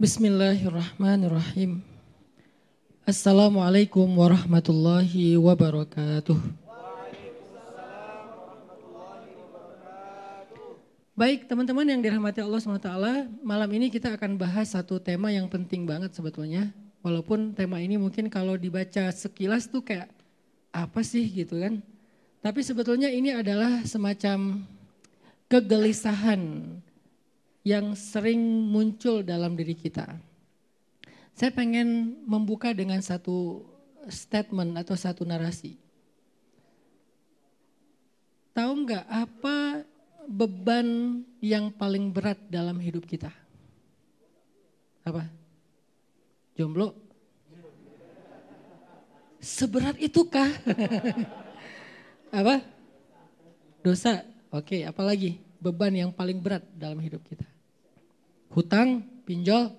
Bismillahirrahmanirrahim. Assalamualaikum warahmatullahi wabarakatuh. Baik teman-teman yang dirahmati Allah SWT, malam ini kita akan bahas satu tema yang penting banget sebetulnya. Walaupun tema ini mungkin kalau dibaca sekilas tuh kayak apa sih gitu kan. Tapi sebetulnya ini adalah semacam kegelisahan yang sering muncul dalam diri kita. Saya pengen membuka dengan satu statement atau satu narasi. Tahu nggak apa beban yang paling berat dalam hidup kita? Apa? Jomblo? Seberat itukah? Apa? Dosa. Oke, apalagi? Beban yang paling berat dalam hidup kita. Hutang, pinjol.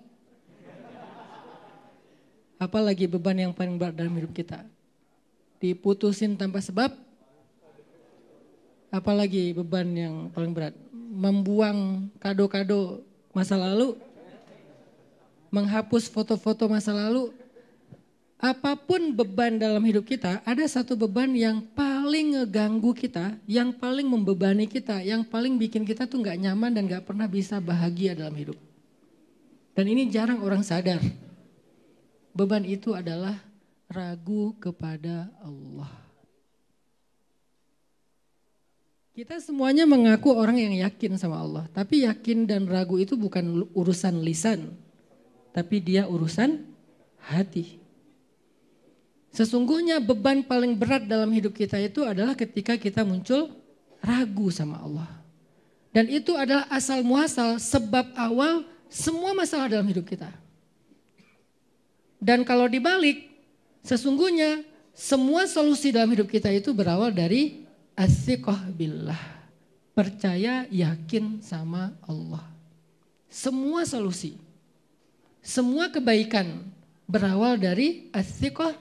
Apalagi beban yang paling berat dalam hidup kita? Diputusin tanpa sebab. Apalagi beban yang paling berat? Membuang kado-kado masa lalu. Menghapus foto-foto masa lalu. Apapun beban dalam hidup kita, ada satu beban yang paling ngeganggu kita, yang paling membebani kita, yang paling bikin kita tuh gak nyaman dan gak pernah bisa bahagia dalam hidup. Dan ini jarang orang sadar. Beban itu adalah ragu kepada Allah. Kita semuanya mengaku orang yang yakin sama Allah. Tapi yakin dan ragu itu bukan urusan lisan. Tapi dia urusan hati. Sesungguhnya beban paling berat dalam hidup kita itu adalah ketika kita muncul ragu sama Allah. Dan itu adalah asal muasal sebab awal semua masalah dalam hidup kita. Dan kalau dibalik, sesungguhnya semua solusi dalam hidup kita itu berawal dari as-siqah billah. Percaya, yakin sama Allah. Semua solusi, semua kebaikan berawal dari as-siqah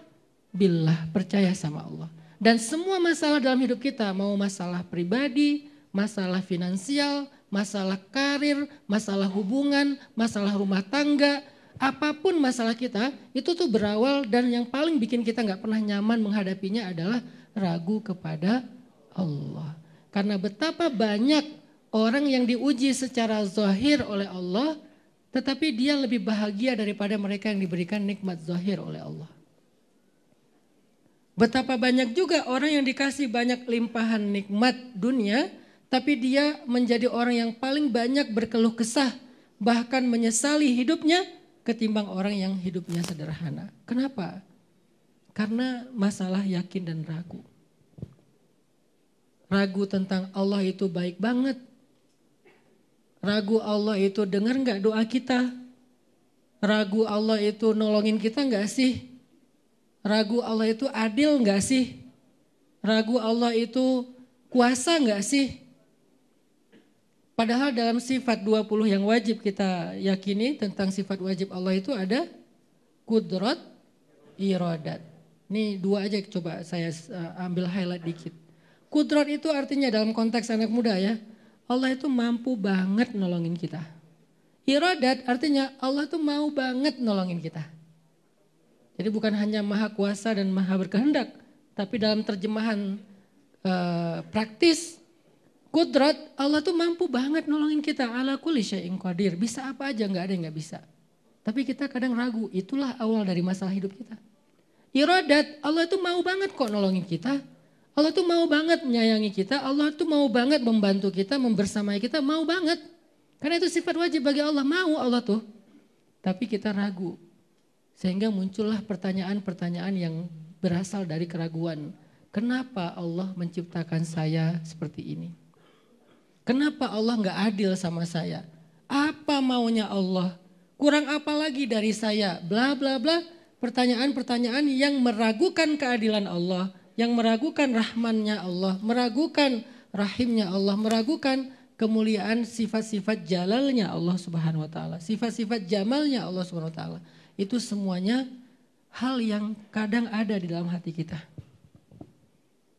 billah, percaya sama Allah. Dan semua masalah dalam hidup kita, mau masalah pribadi, masalah finansial, masalah karir, masalah hubungan, masalah rumah tangga, apapun masalah kita, itu tuh berawal dan yang paling bikin kita gak pernah nyaman menghadapinya adalah ragu kepada Allah. Karena betapa banyak orang yang diuji secara zahir oleh Allah, tetapi dia lebih bahagia daripada mereka yang diberikan nikmat zahir oleh Allah. Betapa banyak juga orang yang dikasih banyak limpahan nikmat dunia, tapi dia menjadi orang yang paling banyak berkeluh kesah, bahkan menyesali hidupnya ketimbang orang yang hidupnya sederhana. Kenapa? Karena masalah yakin dan ragu. Ragu tentang Allah itu baik banget. Ragu Allah itu dengar gak doa kita? Ragu Allah itu nolongin kita gak sih? Ragu Allah itu adil gak sih? Ragu Allah itu kuasa gak sih? Padahal dalam sifat 20 yang wajib kita yakini tentang sifat wajib Allah itu ada kudrat, iradat. Ini dua aja coba saya ambil highlight dikit. Kudrat itu artinya dalam konteks anak muda ya, Allah itu mampu banget nolongin kita. Iradat artinya Allah itu mau banget nolongin kita. Jadi bukan hanya maha kuasa dan maha berkehendak, tapi dalam terjemahan praktis, kudrat Allah tuh mampu banget nolongin kita. Ala kulli syai'in qadir, bisa apa aja, gak ada yang gak bisa. Tapi kita kadang ragu, itulah awal dari masalah hidup kita. Iradat, Allah tuh mau banget kok nolongin kita. Allah tuh mau banget menyayangi kita, Allah tuh mau banget membantu kita, membersamai kita, mau banget. Karena itu sifat wajib bagi Allah, mau Allah tuh. Tapi kita ragu. Sehingga muncullah pertanyaan-pertanyaan yang berasal dari keraguan. Kenapa Allah menciptakan saya seperti ini? Kenapa Allah gak adil sama saya? Apa maunya Allah? Kurang apa lagi dari saya? Bla bla bla. Pertanyaan-pertanyaan yang meragukan keadilan Allah. Yang meragukan rahmannya Allah. Meragukan rahimnya Allah. Meragukan kemuliaan sifat-sifat jalalnya Allah subhanahu wa ta'ala. Sifat-sifat jamalnya Allah subhanahu wa ta'ala. Itu semuanya hal yang kadang ada di dalam hati kita.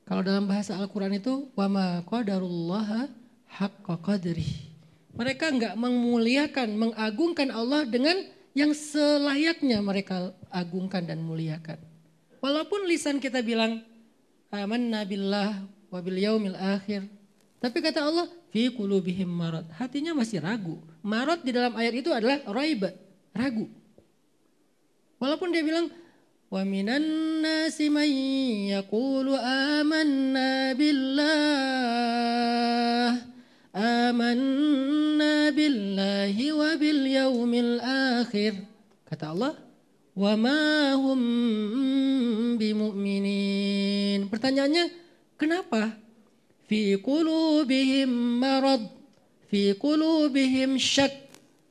Kalau dalam bahasa Al-Quran itu wama qadarullaha haqqa qadrih. Mereka enggak memuliakan, mengagungkan Allah dengan yang selayaknya mereka agungkan dan muliakan. Walaupun lisan kita bilang amanna billah wa bil yaumil akhir, tapi kata Allah fi qulubihim marad, hatinya masih ragu. Marad di dalam ayat itu adalah raib, ragu. Walaupun dia bilang wa minan nasi man yaqulu amanna billahi wa bil yaumil akhir. Kata Allah, wa ma hum bimu'minin. Pertanyaannya, kenapa? Fi qulubihim marad, fi qulubihim syak,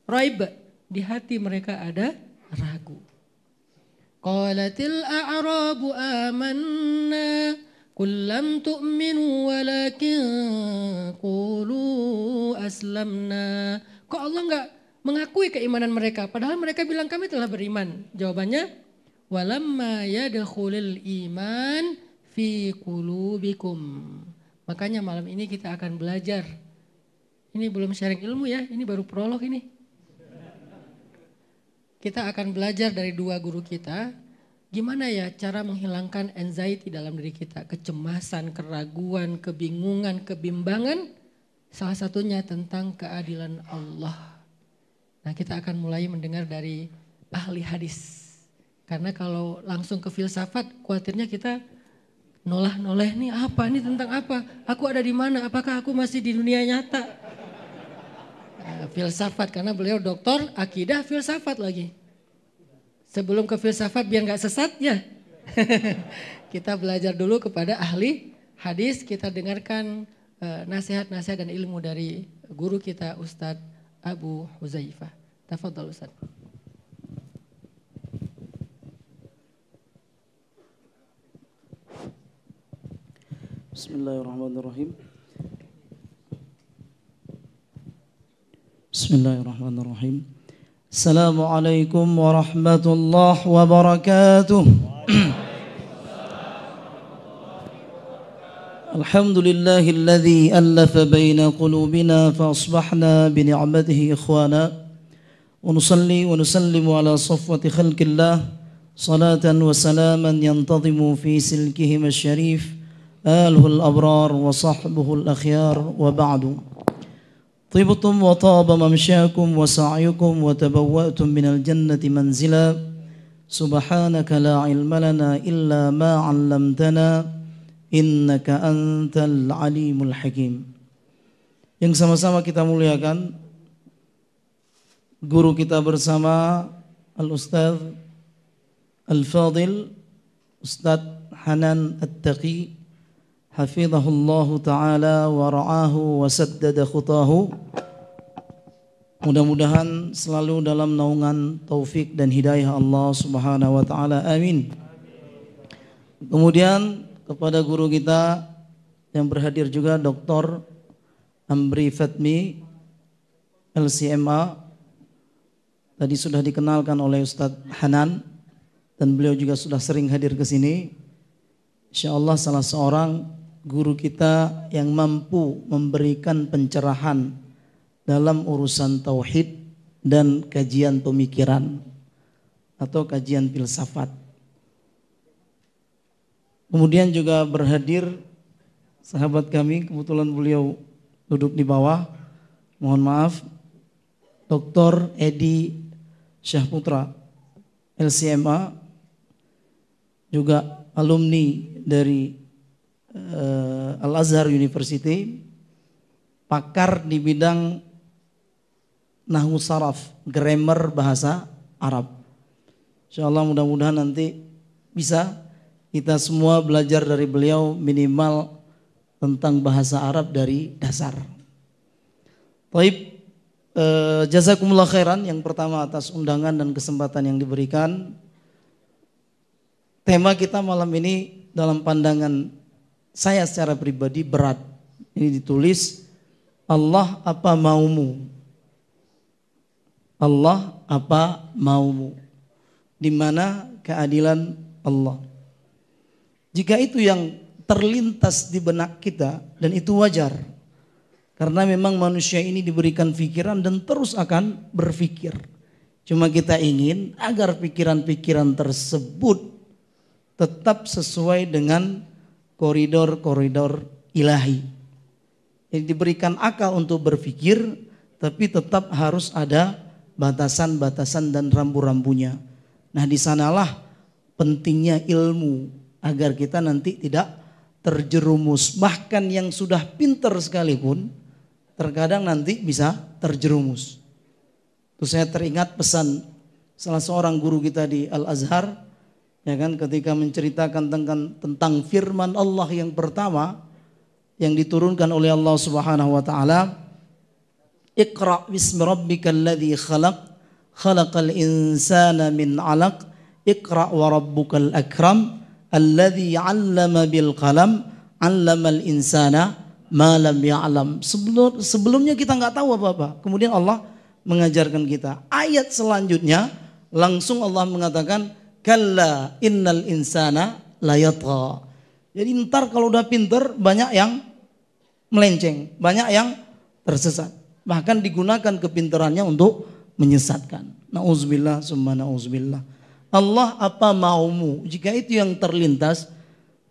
raib, di hati mereka ada ragu. Qalatil a'rabu amanna qul lam tu'minu walakin qulu aslamna. Kok Allah enggak mengakui keimanan mereka padahal mereka bilang kami telah beriman? Jawabannya, walamma yadkhulul iman fi qulubikum. Makanya malam ini kita akan belajar. Ini belum sharing ilmu ya, ini baru prolog ini. Kita akan belajar dari dua guru kita, gimana ya cara menghilangkan anxiety dalam diri kita, kecemasan, keraguan, kebingungan, kebimbangan, salah satunya tentang keadilan Allah. Nah, kita akan mulai mendengar dari ahli hadis. Karena kalau langsung ke filsafat, khawatirnya kita noleh-noleh nih apa, ini tentang apa, aku ada di mana, apakah aku masih di dunia nyata. Filsafat, karena beliau doktor akidah filsafat lagi. Sebelum ke filsafat biar gak sesat ya. Kita belajar dulu kepada ahli hadis, kita dengarkan nasihat-nasihat dan ilmu dari guru kita Ustadz Abu Huzaifah. Tafadhal Ustadz. Bismillahirrahmanirrahim. Bismillahirrahmanirrahim. Assalamualaikum warahmatullahi wabarakatuh. Alhamdulillahilladzi allafa baina qulubina fa asbahna bi ni'matihi ikhwana. Wa nusalli wa nusallimu ala safwati khalqillah salatan wa salaman yantadhimu fi silkihim asy-syarif aluhul abrar wa sahbuhul akhyar wa ba'du. طبتم وطاب ممشاكم وسعيكم وتبوأتم من الجنة منزلا سبحانك لا علم لنا إلا ما علمتنا إنك أنت العليم الحكيم. Yang sama-sama kita muliakan guru kita bersama Al-Ustadz Al-Fadil Ustadz Hanan At-Taqi hafizahullahu ta'ala wa ra'ahu wa saddada khutahu. Mudah-mudahan selalu dalam naungan taufik dan hidayah Allah subhanahu wa ta'ala. Amin. Kemudian kepada guru kita yang berhadir juga Dr. Amri Fatmi LCMA. Tadi sudah dikenalkan oleh Ustadz Hanan dan beliau juga sudah sering hadir ke sini. Insyaallah salah seorang guru kita yang mampu memberikan pencerahan dalam urusan tauhid dan kajian pemikiran atau kajian filsafat. Kemudian juga berhadir sahabat kami, kebetulan beliau duduk di bawah, mohon maaf, Dr. Edi Syahputra LCMA, juga alumni dari Al-Azhar University, pakar di bidang nahwu saraf, grammar bahasa Arab. Insyaallah mudah-mudahan nanti bisa kita semua belajar dari beliau minimal tentang bahasa Arab dari dasar. Baik, jazakumullah khairan yang pertama atas undangan dan kesempatan yang diberikan. Tema kita malam ini dalam pandangan saya secara pribadi berat. Ini ditulis Allah apa maumu? Allah apa maumu? Di mana keadilan Allah? Jika itu yang terlintas di benak kita, dan itu wajar. Karena memang manusia ini diberikan pikiran dan terus akan berpikir. Cuma kita ingin agar pikiran-pikiran tersebut tetap sesuai dengan koridor-koridor ilahi. Jadi diberikan akal untuk berpikir, tapi tetap harus ada batasan-batasan dan rambu-rambunya. Nah, di sanalah pentingnya ilmu agar kita nanti tidak terjerumus. Bahkan yang sudah pintar sekalipun terkadang nanti bisa terjerumus. Terus saya teringat pesan salah seorang guru kita di Al-Azhar, ya kan, ketika menceritakan tentang firman Allah yang pertama yang diturunkan oleh Allah Subhanahu wa taala, Iqra bismi rabbikal ladzi khalaq, khalaqal insana min 'alaq, Iqra wa rabbukal akram, alladzi 'allama bil qalam, 'allamal insana ma lam ya'lam. Sebelumnya kita nggak tahu apa-apa. Kemudian Allah mengajarkan kita. Ayat selanjutnya langsung Allah mengatakan, kalla innal insana layatgha. Jadi ntar kalau udah pinter banyak yang melenceng, banyak yang tersesat. Bahkan digunakan kepintarannya untuk menyesatkan. Nauzubillah summa nauzubillah. Allah apa maumu? Jika itu yang terlintas,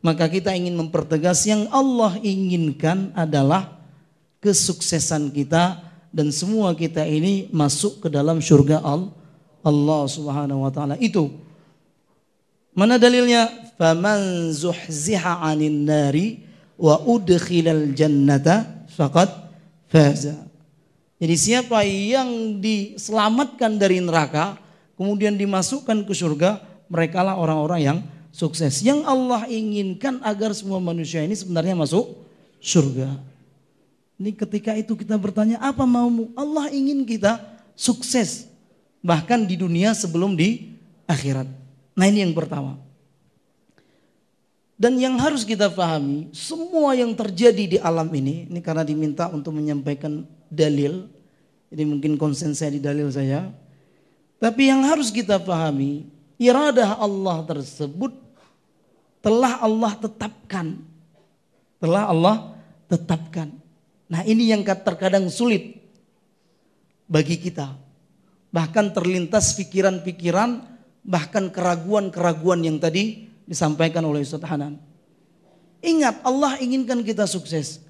maka kita ingin mempertegas yang Allah inginkan adalah kesuksesan kita dan semua kita ini masuk ke dalam surga Allah Subhanahu wa taala. Itu. Mana dalilnya? Faman zuhziha 'anil nari wa udkhilal jannata faqad faza. Jadi siapa yang diselamatkan dari neraka kemudian dimasukkan ke surga, merekalah orang-orang yang sukses. Yang Allah inginkan agar semua manusia ini sebenarnya masuk surga. Ini ketika itu kita bertanya, apa maumu? Allah ingin kita sukses bahkan di dunia sebelum di akhirat. Nah, ini yang pertama. Dan yang harus kita pahami, semua yang terjadi di alam ini karena diminta untuk menyampaikan dalil, jadi mungkin konsen saya di dalil saya. Tapi yang harus kita pahami, iradah Allah tersebut telah Allah tetapkan. Telah Allah tetapkan. Nah, ini yang terkadang sulit bagi kita. Bahkan terlintas pikiran-pikiran, bahkan keraguan-keraguan yang tadi disampaikan oleh Ustaz Hanan. Ingat, Allah inginkan kita sukses,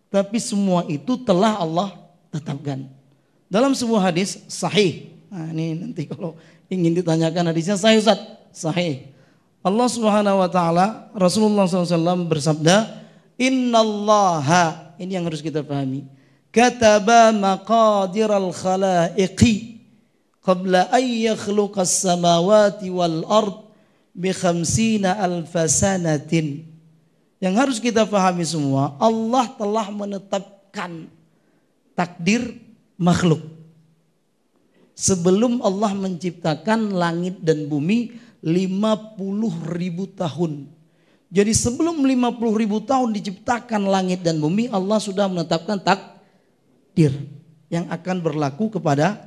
tapi semua itu telah Allah tetapkan. Dalam sebuah hadis sahih, nah ini nanti kalau ingin ditanyakan hadisnya sahih Ustaz, sahih. Allah Subhanahu wa taala, Rasulullah SAW bersabda, Innallaha, ini yang harus kita pahami, kataba maqadiral khalaiqi qabla an yakhluqas samawati wal ard bi 50 alfa sanatin. Yang harus kita pahami semua, Allah telah menetapkan takdir makhluk sebelum Allah menciptakan langit dan bumi 50.000 tahun. Jadi sebelum 50.000 tahun diciptakan langit dan bumi, Allah sudah menetapkan takdir yang akan berlaku kepada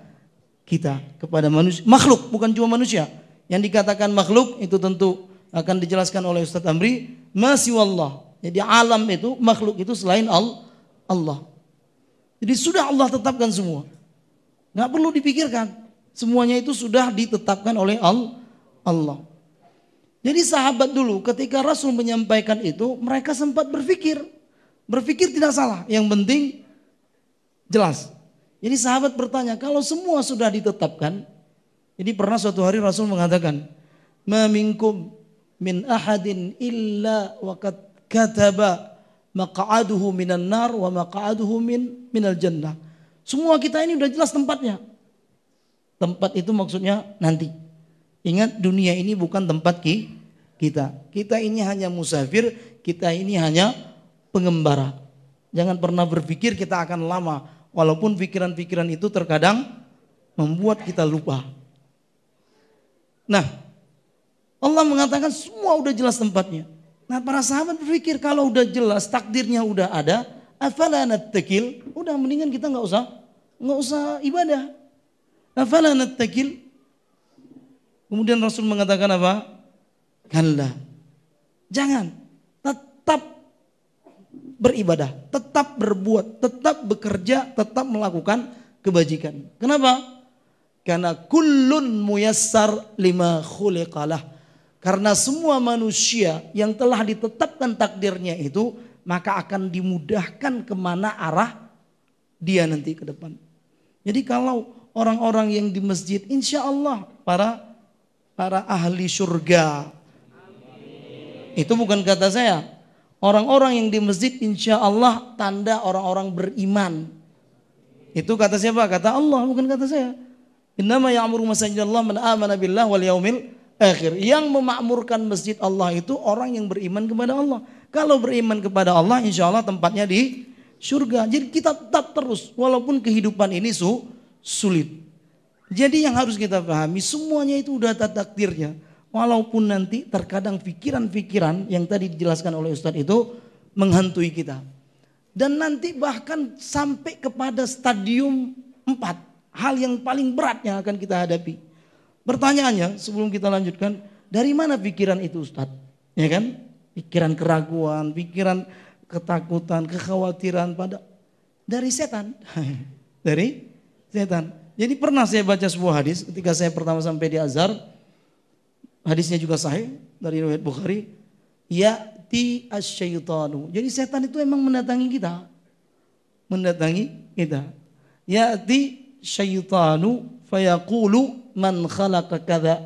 kita, kepada manusia, makhluk, bukan cuma manusia. Yang dikatakan makhluk itu tentu akan dijelaskan oleh Ustaz Amri, masiwallah. Jadi alam itu, makhluk itu selain Allah. Jadi sudah Allah tetapkan semua. Nggak perlu dipikirkan. Semuanya itu sudah ditetapkan oleh Allah. Jadi sahabat dulu ketika Rasul menyampaikan itu, mereka sempat berpikir. Berpikir tidak salah, yang penting jelas. Jadi sahabat bertanya, kalau semua sudah ditetapkan, jadi pernah suatu hari Rasul mengatakan, ma minkum min ahadin illa wa qad kataba maq'aduhu minan nar wa maq'aduhu minal jannah. Semua kita ini udah jelas tempatnya. Tempat itu maksudnya nanti. Ingat, dunia ini bukan tempat kita. Kita ini hanya musafir, kita ini hanya pengembara. Jangan pernah berpikir kita akan lama. Walaupun pikiran-pikiran itu terkadang membuat kita lupa. Nah, Allah mengatakan semua udah jelas tempatnya. Nah, para sahabat berpikir kalau udah jelas takdirnya udah ada, afala nattakil, udah mendingan kita nggak usah ibadah. Afala nattakil. Kemudian Rasul mengatakan apa? Kalla. Jangan, tetap beribadah, tetap berbuat, tetap bekerja, tetap melakukan kebajikan. Kenapa? Karena kullun muyassar lima khuliqalah. Karena semua manusia yang telah ditetapkan takdirnya itu, maka akan dimudahkan kemana arah dia nanti ke depan. Jadi kalau orang-orang yang di masjid, insya Allah para ahli surga. Itu bukan kata saya. Orang-orang yang di masjid insya Allah tanda orang-orang beriman. Itu kata siapa? Kata Allah, bukan kata saya. Innama ya'muru masajidallah man amana billah wal yaumil akhir. Yang memakmurkan masjid Allah itu orang yang beriman kepada Allah. Kalau beriman kepada Allah, insya Allah tempatnya di surga. Jadi kita tetap terus, walaupun kehidupan ini sulit. Jadi yang harus kita pahami, semuanya itu udah takdirnya. Walaupun nanti terkadang pikiran-pikiran yang tadi dijelaskan oleh Ustadz itu menghantui kita. Dan nanti bahkan sampai kepada stadium 4. Hal yang paling berat yang akan kita hadapi. Pertanyaannya sebelum kita lanjutkan, dari mana pikiran itu Ustadz? Ya kan? Pikiran keraguan, pikiran ketakutan, kekhawatiran dari setan. Dari setan. Jadi pernah saya baca sebuah hadis ketika saya pertama sampai di Azhar. Hadisnya juga sahih dari riwayat Bukhari. Ya'ti asyaitanu. Jadi setan itu emang mendatangi kita. Mendatangi kita. Ya'ti syaitanu fayaqulu man khalaqa kadza.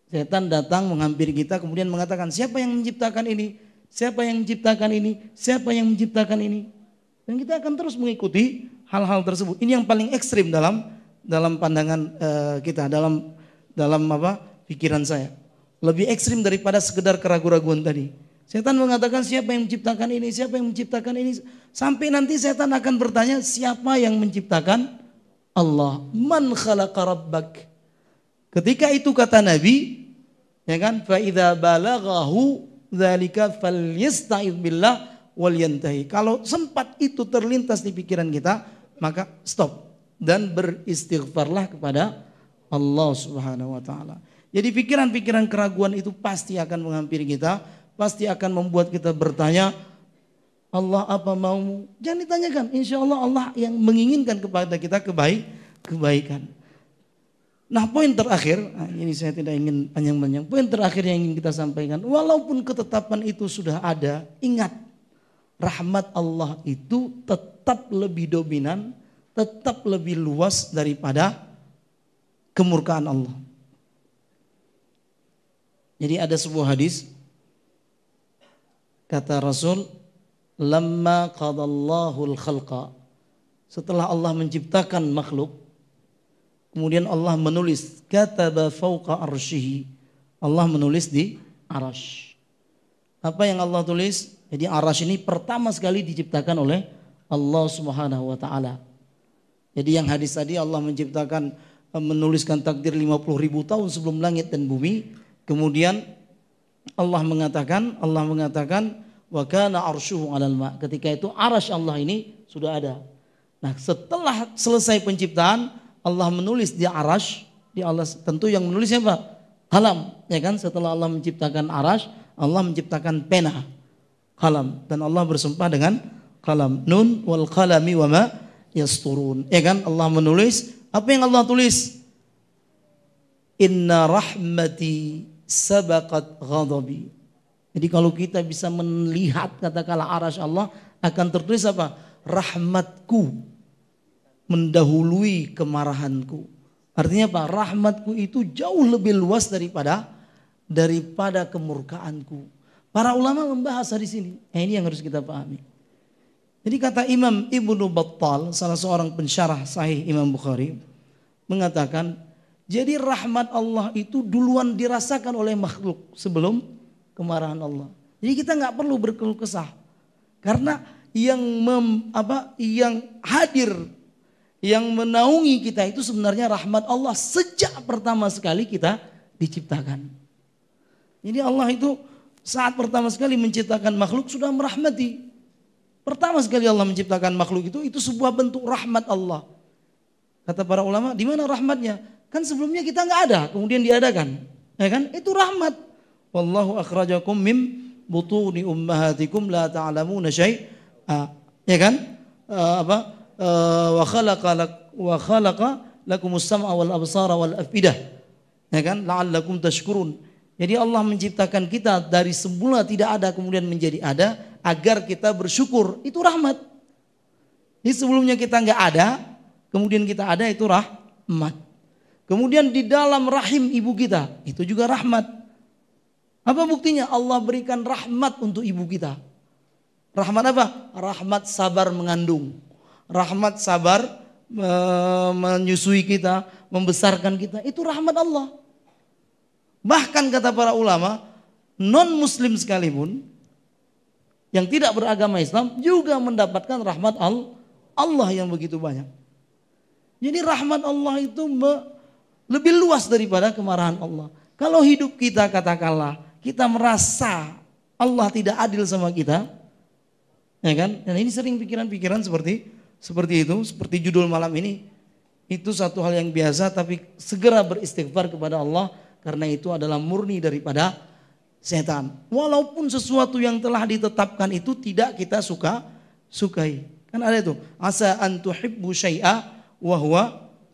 Setan datang menghampiri kita kemudian mengatakan, siapa yang menciptakan ini? Siapa yang menciptakan ini? Siapa yang menciptakan ini? Dan kita akan terus mengikuti hal-hal tersebut. Ini yang paling ekstrim dalam pandangan kita, dalam pikiran saya. Lebih ekstrim daripada sekedar keraguan-raguan tadi. Setan mengatakan siapa yang menciptakan ini, siapa yang menciptakan ini. Sampai nanti setan akan bertanya, siapa yang menciptakan? Allah. Man khalaqa rabbak. Ketika itu kata Nabi, ya kan? Fa idza balaghahu dzalika falyasta'idz billah wal yantahi. Kalau sempat itu terlintas di pikiran kita, maka stop dan beristighfarlah kepada Allah Subhanahu wa taala. Jadi pikiran-pikiran keraguan itu pasti akan menghampiri kita, pasti akan membuat kita bertanya, Allah apa maumu? Jangan ditanyakan, insya Allah Allah yang menginginkan kepada kita kebaikan. Nah poin terakhir, ini saya tidak ingin panjang-panjang, poin terakhir yang ingin kita sampaikan, walaupun ketetapan itu sudah ada, ingat, rahmat Allah itu tetap lebih dominan, tetap lebih luas daripada kemurkaan Allah. Jadi ada sebuah hadis, kata Rasul, lamma qadallahu al-khalqa, setelah Allah menciptakan makhluk, kemudian Allah menulis, kataba fawqa arsyihi, Allah menulis di arasy. Apa yang Allah tulis? Jadi arasy ini pertama sekali diciptakan oleh Allah Subhanahu wa taala. Jadi yang hadis tadi Allah menciptakan, menuliskan takdir 50.000 tahun sebelum langit dan bumi. Kemudian Allah mengatakan wa kana arsyuhu 'alal ma. Ketika itu arasy Allah ini sudah ada. Nah, setelah selesai penciptaan, Allah menulis di arasy, di Allah tentu yang menulis siapa? Qalam, ya kan? Setelah Allah menciptakan arasy, Allah menciptakan pena, qalam, dan Allah bersumpah dengan qalam. Nun wal qalami wa ma yasturun. Ya kan? Allah menulis, apa yang Allah tulis? Inna rahmati sabaqat ghadabi. Jadi kalau kita bisa melihat katakanlah arasy Allah, akan tertulis apa? Rahmatku mendahului kemarahanku. Artinya apa? Rahmatku itu jauh lebih luas daripada kemurkaanku. Para ulama membahas di sini. Ini yang harus kita pahami. Jadi kata Imam Ibnu Battal, salah seorang pensyarah Sahih Imam Bukhari, mengatakan, jadi rahmat Allah itu duluan dirasakan oleh makhluk sebelum kemarahan Allah. Jadi kita nggak perlu berkeluh kesah, karena yang hadir, yang menaungi kita itu sebenarnya rahmat Allah sejak pertama sekali kita diciptakan. Jadi Allah itu saat pertama sekali menciptakan makhluk sudah merahmati. Pertama sekali Allah menciptakan makhluk itu sebuah bentuk rahmat Allah. Kata para ulama, di mana rahmatnya? Kan sebelumnya kita nggak ada, kemudian diadakan, ya kan? Itu rahmat. Wallahu akhrajakum mim butuni ummahatikum la ta'lamuna syai'a, ya kan? Wa khalaqa lakumus sam'a wal absara wal afidah. Ya kan? La'allakum tashkurun. Jadi Allah menciptakan kita dari semula tidak ada kemudian menjadi ada agar kita bersyukur. Itu rahmat. Jadi sebelumnya kita nggak ada, kemudian kita ada, itu rahmat. Kemudian di dalam rahim ibu kita, itu juga rahmat. Apa buktinya? Allah berikan rahmat untuk ibu kita. Rahmat apa? Rahmat sabar mengandung. Rahmat sabar menyusui kita, membesarkan kita. Itu rahmat Allah. Bahkan kata para ulama, non muslim sekalipun yang tidak beragama Islam juga mendapatkan rahmat Allah yang begitu banyak. Jadi rahmat Allah itu lebih luas daripada kemarahan Allah. Kalau hidup kita katakanlah kita merasa Allah tidak adil sama kita, ya kan? Dan ini sering pikiran-pikiran seperti itu, seperti judul malam ini. Itu satu hal yang biasa, tapi segera beristighfar kepada Allah karena itu adalah murni daripada setan. Walaupun sesuatu yang telah ditetapkan itu tidak kita sukai. Kan ada itu, asa an tuhibbu syai'a wa huwa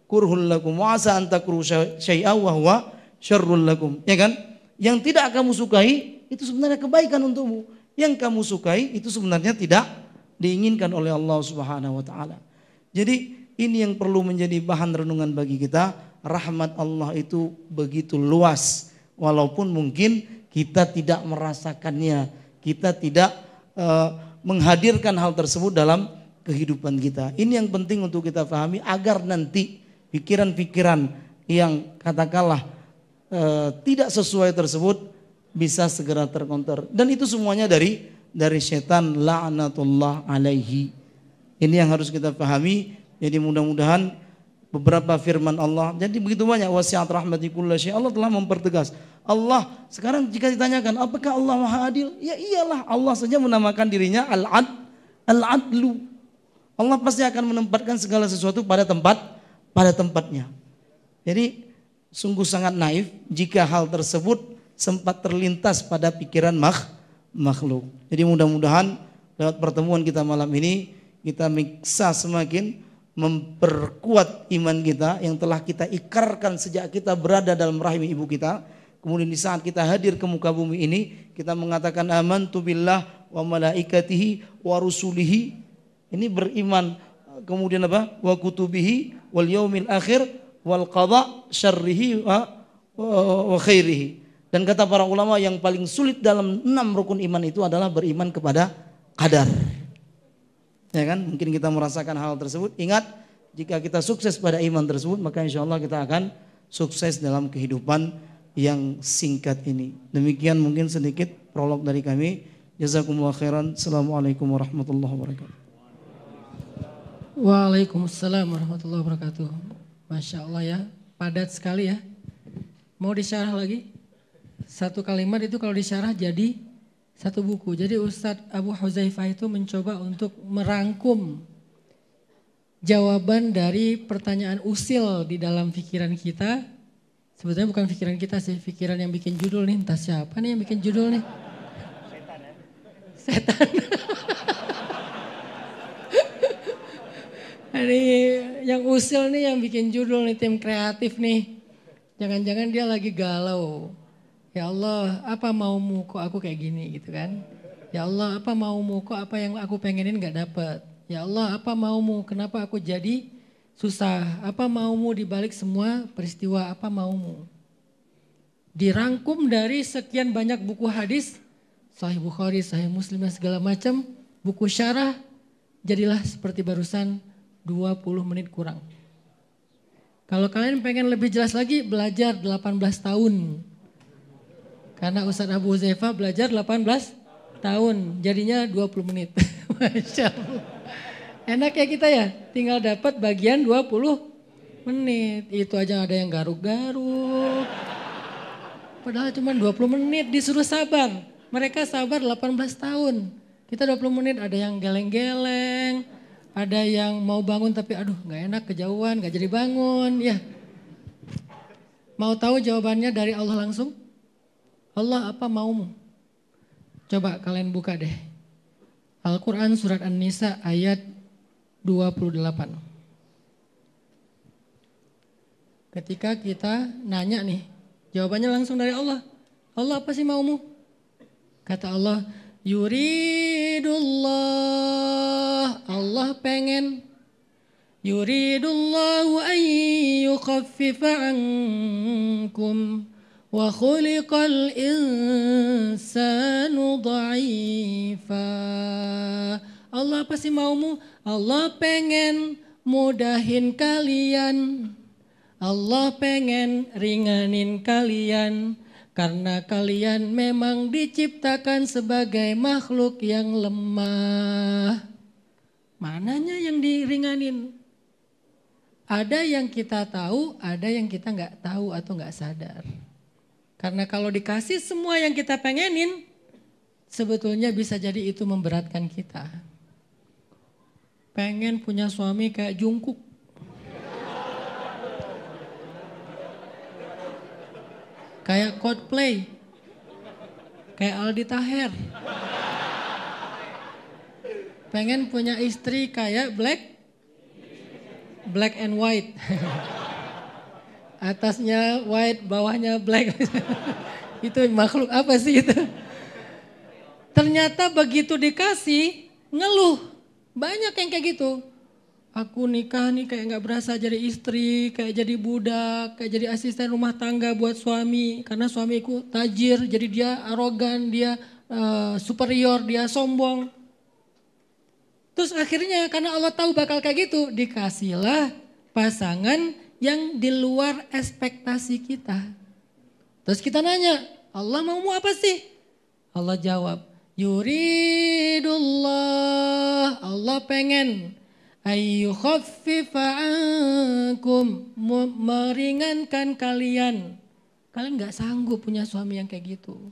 kurhul lakum wa asa an takruhu syai'a wa huwa syarrul lakum. Ya kan? Yang tidak kamu sukai itu sebenarnya kebaikan untukmu. Yang kamu sukai itu sebenarnya tidak diinginkan oleh Allah Subhanahu wa taala. Jadi ini yang perlu menjadi bahan renungan bagi kita. Rahmat Allah itu begitu luas. Walaupun mungkin kita tidak merasakannya, kita tidak menghadirkan hal tersebut dalam kehidupan kita. Ini yang penting untuk kita pahami agar nanti pikiran-pikiran yang katakanlah tidak sesuai tersebut bisa segera terkonter. Dan itu semuanya dari setan, la'natullah alaihi. Ini yang harus kita pahami. Jadi mudah-mudahan beberapa firman Allah, jadi begitu banyak, wasi'at rahmati kulla syai', Allah telah mempertegas. Allah sekarang jika ditanyakan apakah Allah Maha Adil? Ya iyalah, Allah saja menamakan dirinya al-adlu. Allah pasti akan menempatkan segala sesuatu pada tempatnya. Jadi sungguh sangat naif jika hal tersebut sempat terlintas pada pikiran makhluk. Jadi mudah-mudahan lewat pertemuan kita malam ini kita bisa semakin memperkuat iman kita yang telah kita ikrarkan sejak kita berada dalam rahim ibu kita. Kemudian di saat kita hadir ke muka bumi ini, kita mengatakan amantu billah wa malaikatihi wa rusulihi. Ini beriman, kemudian apa? Wa kutubihi wal yaumil akhir wal qada syarrihi wa khairihi. Dan kata para ulama yang paling sulit dalam 6 rukun iman itu adalah beriman kepada qadar. Ya kan? Mungkin kita merasakan hal tersebut. Ingat, jika kita sukses pada iman tersebut, maka insya Allah kita akan sukses dalam kehidupan yang singkat ini. Demikian mungkin sedikit prolog dari kami. Jazakumullah khairan. Assalamualaikum warahmatullahi wabarakatuh. Waalaikumsalam warahmatullahi wabarakatuh. Masya Allah ya, padat sekali ya. Mau disyarah lagi? Satu kalimat itu kalau disyarah jadi satu buku. Jadi Ustadz Abu Huzaifah itu mencoba untuk merangkum jawaban dari pertanyaan usil di dalam pikiran kita. Sebetulnya bukan pikiran kita sih, pikiran yang bikin judul nih. Entah siapa nih yang bikin judul nih? Setan. Ini yang usil nih yang bikin judul nih, tim kreatif nih. Jangan-jangan dia lagi galau. Ya Allah, apa maumu kok aku kayak gini gitu kan. Ya Allah, apa maumu kok apa yang aku pengenin gak dapet. Ya Allah, apa maumu kenapa aku jadi susah. Apa maumu dibalik semua peristiwa, apa maumu. Dirangkum dari sekian banyak buku hadis, Sahih Bukhari, Sahih Muslim dan segala macam. Buku syarah, jadilah seperti barusan 20 menit kurang. Kalau kalian pengen lebih jelas lagi, belajar 18 tahun. Karena Ustadz Abu Huzaifah belajar 18 tahun, jadinya 20 menit. Masya Allah. Enak ya kita ya, tinggal dapat bagian 20 menit. Itu aja ada yang garuk-garuk. Padahal cuma 20 menit disuruh sabar. Mereka sabar 18 tahun. Kita 20 menit ada yang geleng-geleng. Ada yang mau bangun tapi aduh gak enak kejauhan, gak jadi bangun. Ya. Mau tahu jawabannya dari Allah langsung? Allah apa maumu? Coba kalian buka deh. Al-Quran surat An-Nisa ayat 28. Ketika kita nanya nih, jawabannya langsung dari Allah. Allah, apa sih maumu? Kata Allah, yuridullah, Allah pengen. Yuridullahu an yukhaffifa ankum wa khuliqal insanu dha'ifa. Allah, apa sih maumu? Allah pengen mudahin kalian. Allah pengen ringanin kalian. Karena kalian memang diciptakan sebagai makhluk yang lemah. Mananya yang diringanin? Ada yang kita tahu, ada yang kita nggak tahu atau nggak sadar. Karena kalau dikasih semua yang kita pengenin, sebetulnya bisa jadi itu memberatkan kita. Pengen punya suami kayak Jungkook. Kayak Coldplay, kayak Aldi Taher. Pengen punya istri kayak black and white. Atasnya white, bawahnya black. Itu makhluk apa sih itu? Ternyata begitu dikasih, ngeluh. Banyak yang kayak gitu. Aku nikah nih kayak gak berasa jadi istri, kayak jadi budak, kayak jadi asisten rumah tangga buat suami. Karena suamiku tajir, jadi dia arogan, dia superior, dia sombong. Terus akhirnya karena Allah tahu bakal kayak gitu, dikasihlah pasangan yang di luar ekspektasi kita. Terus kita nanya, Allah maumu apa sih? Allah jawab, yuridullah, Allah pengen. Ayyukhaffifa ankum, meringankan kalian. Kalian gak sanggup punya suami yang kayak gitu.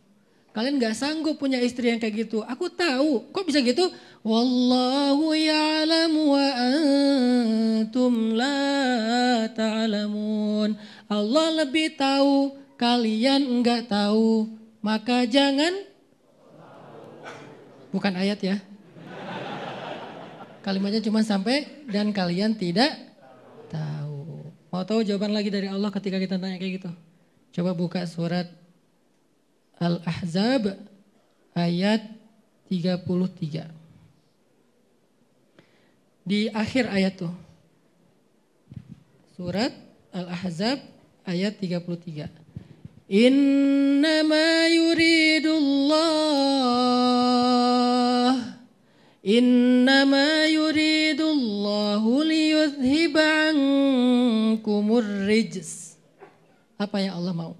Kalian gak sanggup punya istri yang kayak gitu. Aku tahu, kok bisa gitu? Wallahu ya'lamu wa antum la ta'lamun. Allah lebih tahu, kalian enggak tahu. Maka jangan, bukan ayat ya. Kalimatnya cuma sampai dan kalian tidak tahu. Mau tahu jawaban lagi dari Allah ketika kita tanya kayak gitu? Coba buka surat Al-Ahzab ayat 33. Di akhir ayat tuh. Surat Al-Ahzab ayat 33. Innama yuridullahu liyudhiba ankumur rijs. Apa yang Allah mau?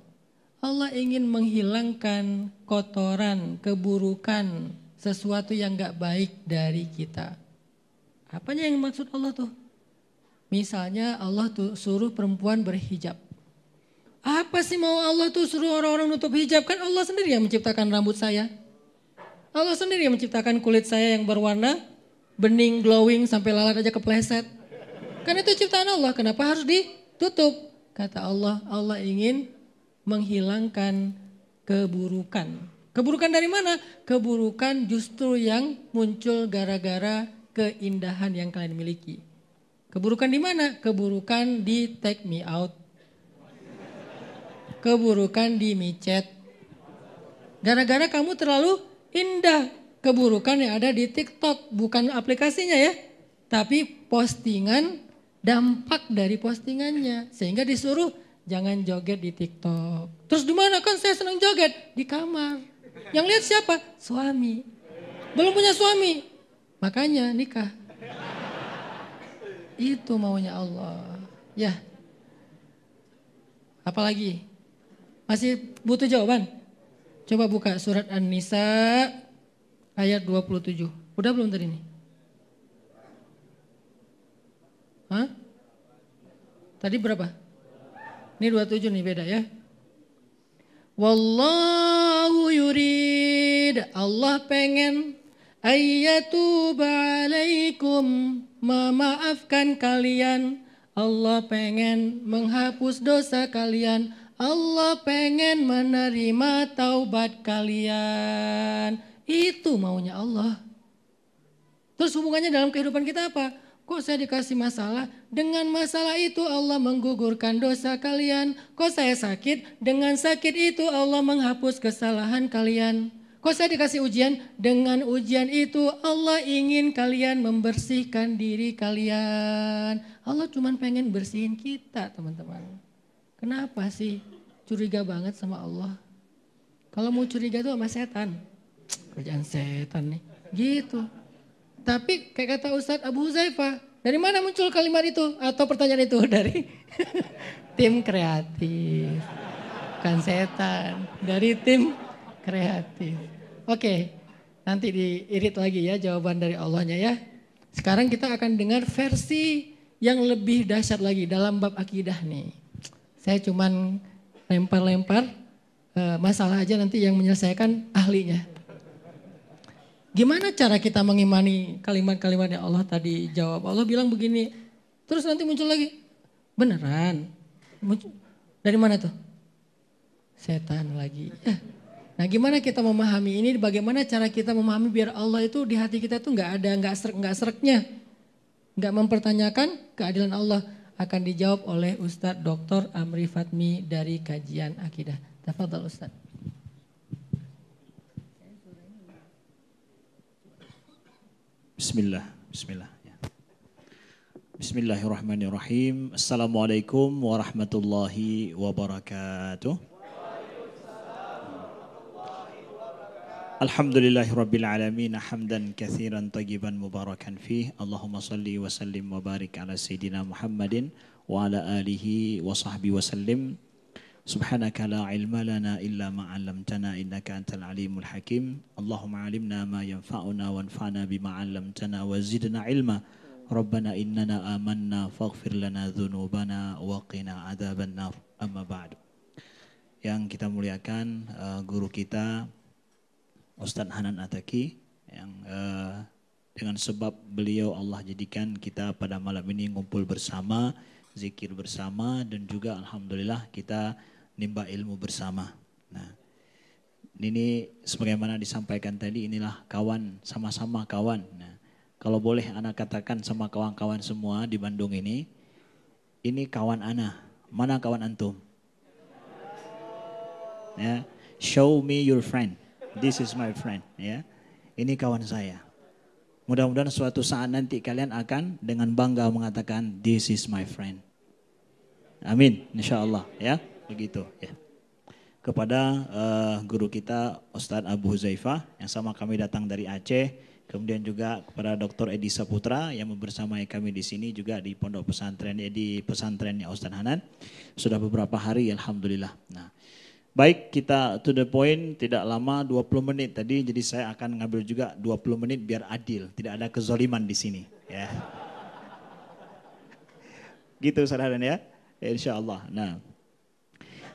Allah ingin menghilangkan kotoran, keburukan, sesuatu yang gak baik dari kita. Apanya yang maksud Allah tuh? Misalnya Allah tuh suruh perempuan berhijab. Apa sih mau Allah tuh suruh orang-orang nutup hijab? Kan Allah sendiri yang menciptakan rambut saya. Allah sendiri yang menciptakan kulit saya yang berwarna bening, glowing, sampai lalat aja kepleset. Kan itu ciptaan Allah, kenapa harus ditutup? Kata Allah, Allah ingin menghilangkan keburukan. Keburukan dari mana? Keburukan justru yang muncul gara-gara keindahan yang kalian miliki. Keburukan di mana? Keburukan di take me out. Keburukan di micet. Gara-gara kamu terlalu indah. Keburukan yang ada di TikTok, bukan aplikasinya ya, tapi postingan, dampak dari postingannya. Sehingga disuruh jangan joget di TikTok. Terus di mana? Kan saya senang joget di kamar. Yang lihat siapa? Suami. Belum punya suami, makanya nikah. Itu maunya Allah. Ya. Apalagi? Masih butuh jawaban? Coba buka surat An-Nisa ayat 27. Udah belum tadi ini? Hah? Tadi berapa? Ini 27 nih, beda ya. Wallahu yurid, Allah pengen ayyatuba alaikum, memaafkan kalian. Allah pengen menghapus dosa kalian. Allah pengen menerima taubat kalian. Itu maunya Allah. Terus hubungannya dalam kehidupan kita apa? Kok saya dikasih masalah? Dengan masalah itu Allah menggugurkan dosa kalian. Kok saya sakit? Dengan sakit itu Allah menghapus kesalahan kalian. Kok saya dikasih ujian? Dengan ujian itu Allah ingin kalian membersihkan diri kalian. Allah cuma pengen bersihin kita, teman-teman. Kenapa sih curiga banget sama Allah? Kalau mau curiga itu sama setan. Kerjaan setan nih. Gitu. Tapi kayak kata Ustadz Abu Huzaifah, dari mana muncul kalimat itu atau pertanyaan itu? Dari tim kreatif. Bukan setan, dari tim kreatif. Oke, nanti diirit lagi ya jawaban dari Allahnya ya. Sekarang kita akan dengar versi yang lebih dahsyat lagi dalam bab akidah nih. Saya cuman lempar-lempar masalah aja, nanti yang menyelesaikan ahlinya. Gimana cara kita mengimani kalimat-kalimat yang Allah tadi jawab? Allah bilang begini, terus nanti muncul lagi. Beneran? Dari mana tuh? Setan lagi. Nah, gimana kita memahami ini? Bagaimana cara kita memahami biar Allah itu di hati kita tuh nggak sereknya, nggak mempertanyakan keadilan Allah? Akan dijawab oleh Ustadz Dr. Amri Fatmi dari Kajian Akidah. Tafadhal Ustadz. Bismillah. Bismillahirrahmanirrahim. Assalamualaikum warahmatullahi wabarakatuh. Alhamdulillahirabbil alamin, hamdan katsiran tayyiban mubarakan fih. Allahumma shalli wa sallim wa barik ala sayidina Muhammadin wa ala alihi wa sahbihi wa sallim. Subhanaka la ilma lana illa ma 'allamtana innaka antal alimul hakim. Allahumma 'allimna ma yanfa'una wanfa'na bima 'allamtana wa zidna ilma. Rabbana innana amanna faghfir lana dzunubana wa qina adzaban nar. Amma ba'du. Yang kita muliakan guru kita Ustadz Hanan Ataki yang dengan sebab beliau Allah jadikan kita pada malam ini ngumpul bersama, zikir bersama, dan juga alhamdulillah kita nimba ilmu bersama. Nah, ini sebagaimana disampaikan tadi, inilah kawan, sama-sama kawan. Nah, kalau boleh anak katakan sama kawan-kawan semua di Bandung ini kawan ana. Mana kawan antum? Ya, show me your friend. This is my friend. Ya, ini kawan saya. Mudah-mudahan suatu saat nanti kalian akan dengan bangga mengatakan this is my friend. Amin, insyaallah ya. Begitu ya. Kepada guru kita Ustadz Abu Huzaifah yang sama kami datang dari Aceh, kemudian juga kepada Dr. Edi Saputra yang membersamai kami di sini juga di pondok pesantren di pesantrennya Ustadz Hanan sudah beberapa hari alhamdulillah. Nah, baik, kita to the point, tidak lama 20 menit tadi, jadi saya akan ngambil juga 20 menit biar adil, tidak ada kezoliman di sini ya. Gitu saudara ya. Insyaallah. Nah,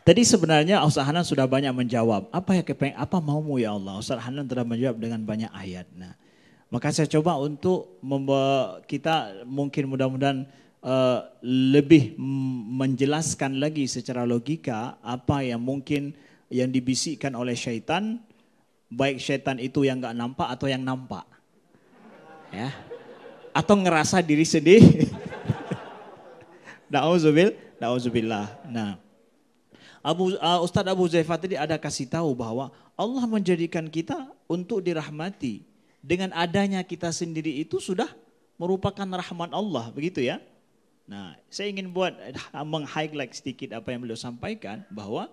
tadi sebenarnya Ustadz Hanan sudah banyak menjawab. Apa maumu ya Allah? Ustadz Hanan telah menjawab dengan banyak ayat. Nah, maka saya coba untuk kita mungkin mudah-mudahan lebih menjelaskan lagi secara logika apa yang mungkin yang dibisikkan oleh syaitan, baik syaitan itu yang nggak nampak atau yang nampak, ya, atau ngerasa diri sedih. Nauzubillah. Nah, Ustadz Abu Huzaifah tadi ada kasih tahu bahwa Allah menjadikan kita untuk dirahmati. Dengan adanya kita sendiri itu sudah merupakan rahmat Allah, begitu ya. Nah, saya ingin meng-highlight sedikit apa yang beliau sampaikan bahwa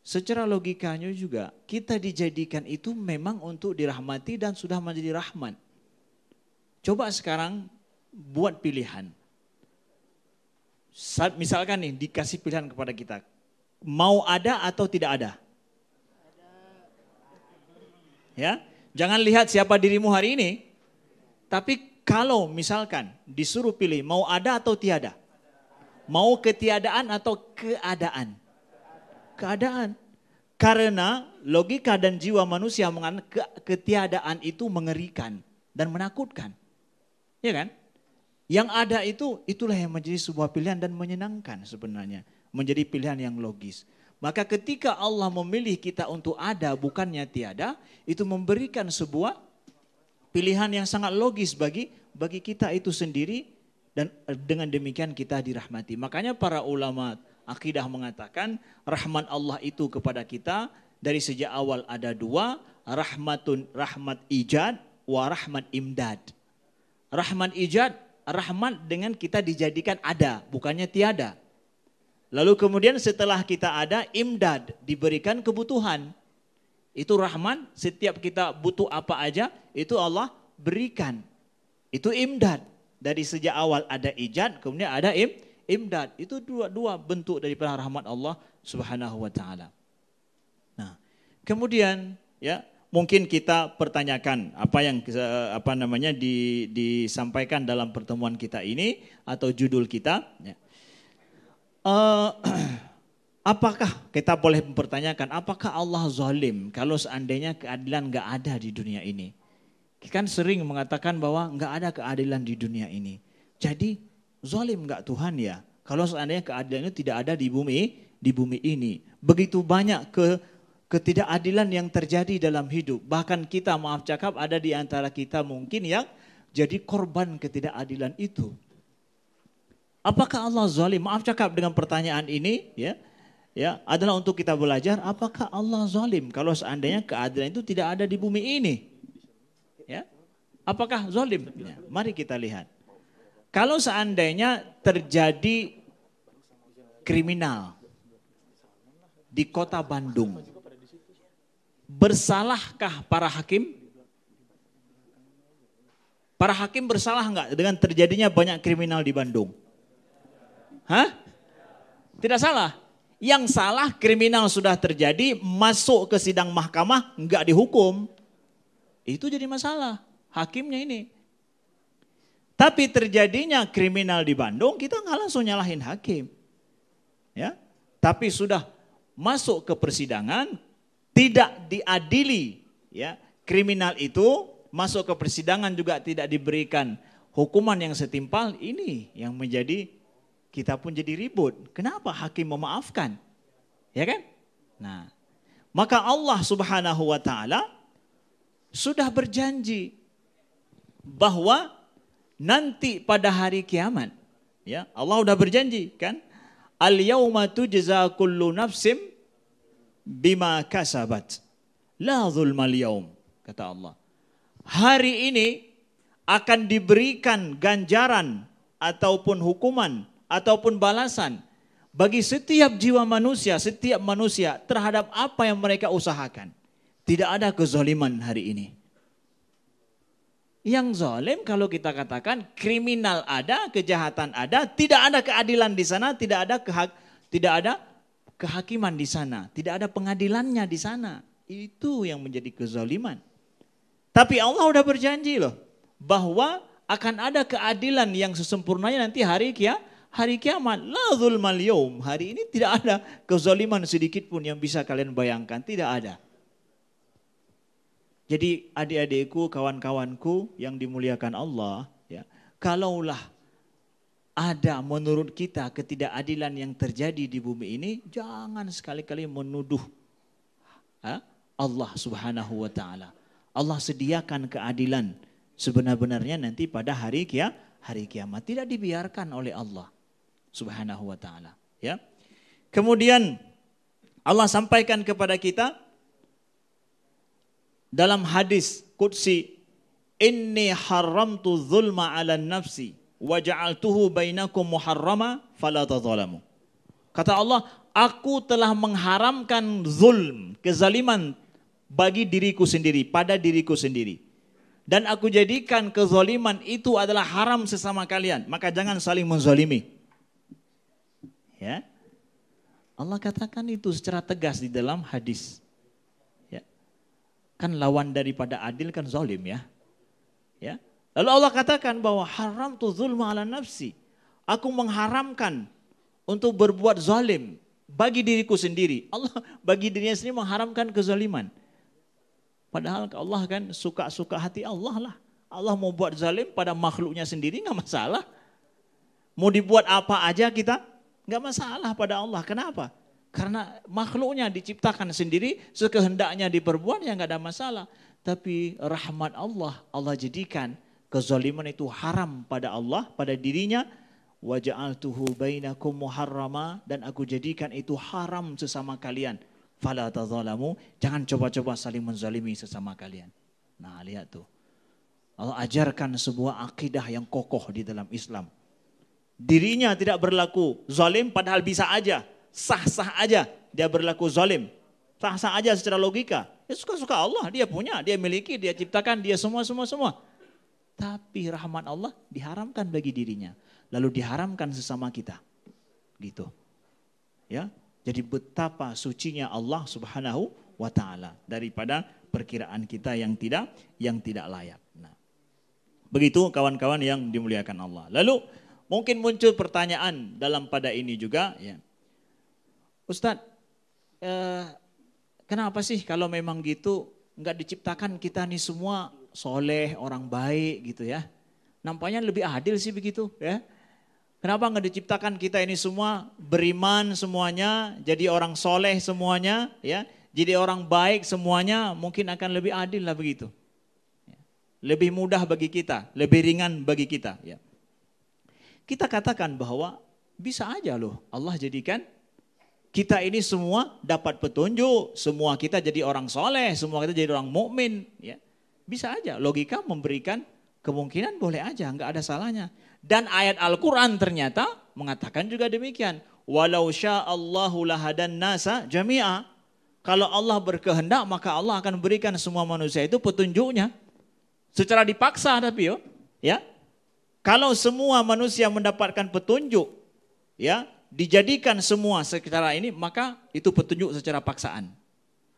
secara logikanya juga kita dijadikan itu memang untuk dirahmati dan sudah menjadi rahmat. Coba sekarang buat pilihan. Misalkan nih dikasih pilihan kepada kita, mau ada atau tidak ada? Ya, jangan lihat siapa dirimu hari ini, tapi kalau misalkan disuruh pilih mau ada atau tiada, mau ketiadaan atau keadaan? Keadaan. Karena logika dan jiwa manusia mengatakan ketiadaan itu mengerikan dan menakutkan. Ya kan? Yang ada itulah yang menjadi sebuah pilihan dan menyenangkan sebenarnya. Menjadi pilihan yang logis. Maka ketika Allah memilih kita untuk ada bukannya tiada, itu memberikan sebuah pilihan yang sangat logis bagi bagi kita itu sendiri dan dengan demikian kita dirahmati. Makanya para ulama akidah mengatakan rahmat Allah itu kepada kita dari sejak awal ada dua, rahmat ijad wa rahmat imdad. Rahmat ijad, rahmat dengan kita dijadikan ada, bukannya tiada. Lalu kemudian setelah kita ada, imdad, diberikan kebutuhan. Itu rahmat, setiap kita butuh apa aja, itu Allah berikan. Itu imdad. Dari sejak awal ada ijad, kemudian ada imdad. Itu dua bentuk daripada rahmat Allah Subhanahu wa taala. Nah, kemudian ya, mungkin kita pertanyakan apa yang disampaikan dalam pertemuan kita ini atau judul kita ya. Apakah kita boleh mempertanyakan apakah Allah zalim kalau seandainya keadilan enggak ada di dunia ini? Kan sering mengatakan bahwa enggak ada keadilan di dunia ini. Jadi zalim enggak Tuhan ya? Kalau seandainya keadilan itu tidak ada di bumi ini. Begitu banyak ketidakadilan yang terjadi dalam hidup. Bahkan kita maaf cakap ada di antara kita mungkin yang jadi korban ketidakadilan itu. Apakah Allah zalim? Maaf cakap dengan pertanyaan ini ya adalah untuk kita belajar apakah Allah zalim kalau seandainya keadilan itu tidak ada di bumi ini. Ya. Apakah zalim? Ya, mari kita lihat. Kalau seandainya terjadi kriminal di kota Bandung, bersalahkah para hakim? Para hakim bersalah enggak dengan terjadinya banyak kriminal di Bandung? Hah? Tidak salah. Yang salah kriminal sudah terjadi, masuk ke sidang mahkamah, enggak dihukum. Itu jadi masalah, hakimnya ini. Tapi terjadinya kriminal di Bandung, kita nggak langsung nyalahin hakim. Ya, tapi sudah masuk ke persidangan, tidak diadili, ya, kriminal itu masuk ke persidangan juga tidak diberikan hukuman yang setimpal, ini yang menjadi kita pun jadi ribut. Kenapa hakim memaafkan? Ya kan? Nah, maka Allah Subhanahu wa taala sudah berjanji bahwa nanti pada hari kiamat, ya, Allah sudah berjanji kan? Al-yauma tujza kullu nafsim bima kasabat. La zulmal yaum, kata Allah. Hari ini akan diberikan ganjaran ataupun hukuman ataupun balasan bagi setiap jiwa manusia, setiap manusia terhadap apa yang mereka usahakan. Tidak ada kezaliman hari ini. Yang zalim kalau kita katakan kriminal ada, kejahatan ada, tidak ada keadilan di sana, tidak ada kehakiman di sana, tidak ada pengadilannya di sana. Itu yang menjadi kezaliman. Tapi Allah udah berjanji loh bahwa akan ada keadilan yang sesempurnanya nanti hari kiamat. La zulmal yaum. Hari ini tidak ada kezaliman sedikit pun yang bisa kalian bayangkan, tidak ada. Jadi adik-adikku, kawan-kawanku yang dimuliakan Allah, ya, kalaulah ada menurut kita ketidakadilan yang terjadi di bumi ini, jangan sekali-kali menuduh Allah Subhanahu wa taala. Allah sediakan keadilan sebenar-benarnya nanti pada hari kiamat, tidak dibiarkan oleh Allah Subhanahu wa taala, ya. Kemudian Allah sampaikan kepada kita dalam hadis qudsi, inni haramtu zulma 'ala nafsi wa ja'altuhu bainakum muharrama fala tadzalamu. Kata Allah, aku telah mengharamkan zulm, kezaliman bagi diriku sendiri, pada diriku sendiri. Dan aku jadikan kezaliman itu adalah haram sesama kalian, maka jangan saling menzalimi. Ya. Allah katakan itu secara tegas di dalam hadis. Ya. Kan lawan daripada adil kan zalim ya. Ya. Lalu Allah katakan bahwa haram tu zulma ala nafsi. Aku mengharamkan untuk berbuat zalim bagi diriku sendiri. Allah bagi dirinya sendiri mengharamkan kezaliman. Padahal Allah kan suka-suka hati Allah lah. Allah mau buat zalim pada makhluknya sendiri nggak masalah. Mau dibuat apa aja kita nggak masalah pada Allah. Kenapa? Karena makhluknya diciptakan sendiri, sekehendaknya diperbuat ya nggak ada masalah. Tapi rahmat Allah, Allah jadikan kezaliman itu haram pada Allah, pada dirinya. Wa ja'altuhu bainakum muharrama, dan aku jadikan itu haram sesama kalian. Fala tadzalamu, jangan coba-coba saling menzalimi sesama kalian. Nah, lihat tuh. Allah ajarkan sebuah akidah yang kokoh di dalam Islam. Dirinya tidak berlaku zalim, padahal bisa aja, sah-sah aja dia berlaku zalim. Sah-sah aja secara logika. Ya suka-suka Allah, dia punya, dia miliki, dia ciptakan, dia semua. Tapi rahmat Allah diharamkan bagi dirinya. Lalu diharamkan sesama kita. Gitu. Ya. Jadi betapa sucinya Allah Subhanahu wa taala daripada perkiraan kita yang tidak layak. Nah, begitu kawan-kawan yang dimuliakan Allah. Lalu mungkin muncul pertanyaan dalam pada ini juga, ya. Ustadz, kenapa sih kalau memang gitu enggak diciptakan kita nih semua soleh, orang baik gitu ya? Nampaknya lebih adil sih begitu ya. Kenapa enggak diciptakan kita ini semua beriman semuanya, jadi orang soleh semuanya ya, jadi orang baik semuanya, mungkin akan lebih adil lah begitu. Lebih mudah bagi kita, lebih ringan bagi kita ya. Kita katakan bahwa bisa aja loh Allah jadikan kita ini semua dapat petunjuk, semua kita jadi orang soleh, semua kita jadi orang mukmin ya. Bisa aja, logika memberikan kemungkinan boleh aja, enggak ada salahnya. Dan ayat Al-Quran ternyata mengatakan juga demikian. Walau sya'allahu lahadan nasa jami'a. Kalau Allah berkehendak maka Allah akan berikan semua manusia itu petunjuknya. Secara dipaksa tapi ya. Kalau semua manusia mendapatkan petunjuk, ya, dijadikan semua secara ini, maka itu petunjuk secara paksaan.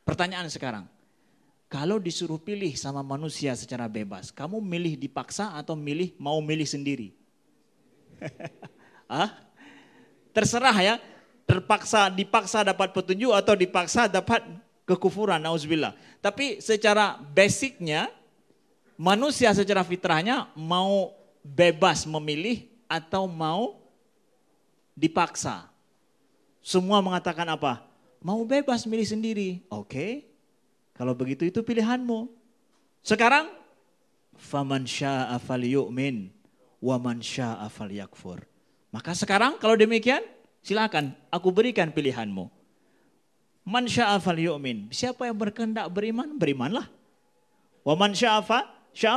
Pertanyaan sekarang, kalau disuruh pilih sama manusia secara bebas, kamu milih dipaksa atau mau milih sendiri? Terserah ya, dipaksa dapat petunjuk atau dipaksa dapat kekufuran, nauzubillah. Tapi secara basicnya, manusia secara fitrahnya mau bebas memilih atau mau dipaksa. Semua mengatakan apa? Mau bebas milih sendiri. Oke. Kalau begitu itu pilihanmu. Sekarang faman syaa'a falyu'min wa man syaa'a falyakfur. Maka sekarang kalau demikian silakan aku berikan pilihanmu. Man syaa'a falyu'min. Siapa yang berkehendak beriman, berimanlah. Wa man syaa'a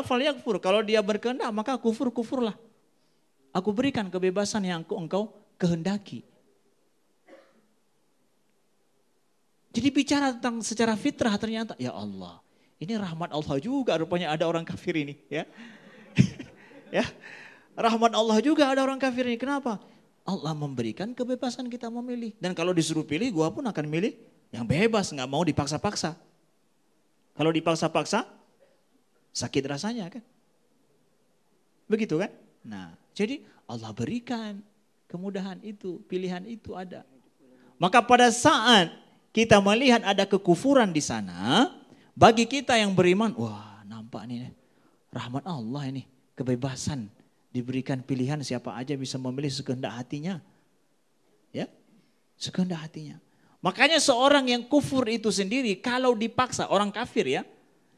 falyakfur. Kalau dia berkehendak maka kufurlah. Aku berikan kebebasan yang engkau kehendaki. Jadi bicara tentang secara fitrah ternyata, ya Allah, ini rahmat Allah juga rupanya ada orang kafir ini, ya. Ya. Rahmat Allah juga ada orang kafir ini. Kenapa? Allah memberikan kebebasan kita memilih. Dan kalau disuruh pilih, gua pun akan milih yang bebas, nggak mau dipaksa-paksa. Kalau dipaksa-paksa, sakit rasanya kan. Begitu kan? Nah, jadi Allah berikan kemudahan itu, pilihan itu ada. Maka pada saat kita melihat ada kekufuran di sana, bagi kita yang beriman, wah nampak nih rahmat Allah ini, kebebasan, diberikan pilihan siapa aja bisa memilih sekehendak hatinya. Ya, sekehendak hatinya. Makanya seorang yang kufur itu sendiri kalau dipaksa, orang kafir ya,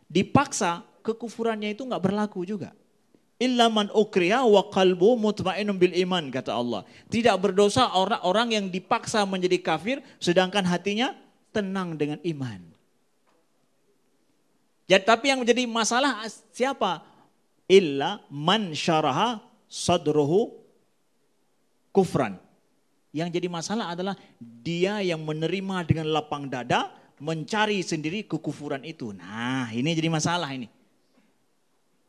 dipaksa kekufurannya itu enggak berlaku juga. Illa man ukriha wa qalbu mutmainnun bil iman, kata Allah. Tidak berdosa orang yang dipaksa menjadi kafir sedangkan hatinya tenang dengan iman. Ya, tapi yang menjadi masalah siapa? Illa man syaraha sadruhu kufran. Yang jadi masalah adalah dia yang menerima dengan lapang dada, mencari sendiri kekufuran itu. Nah, ini jadi masalah ini.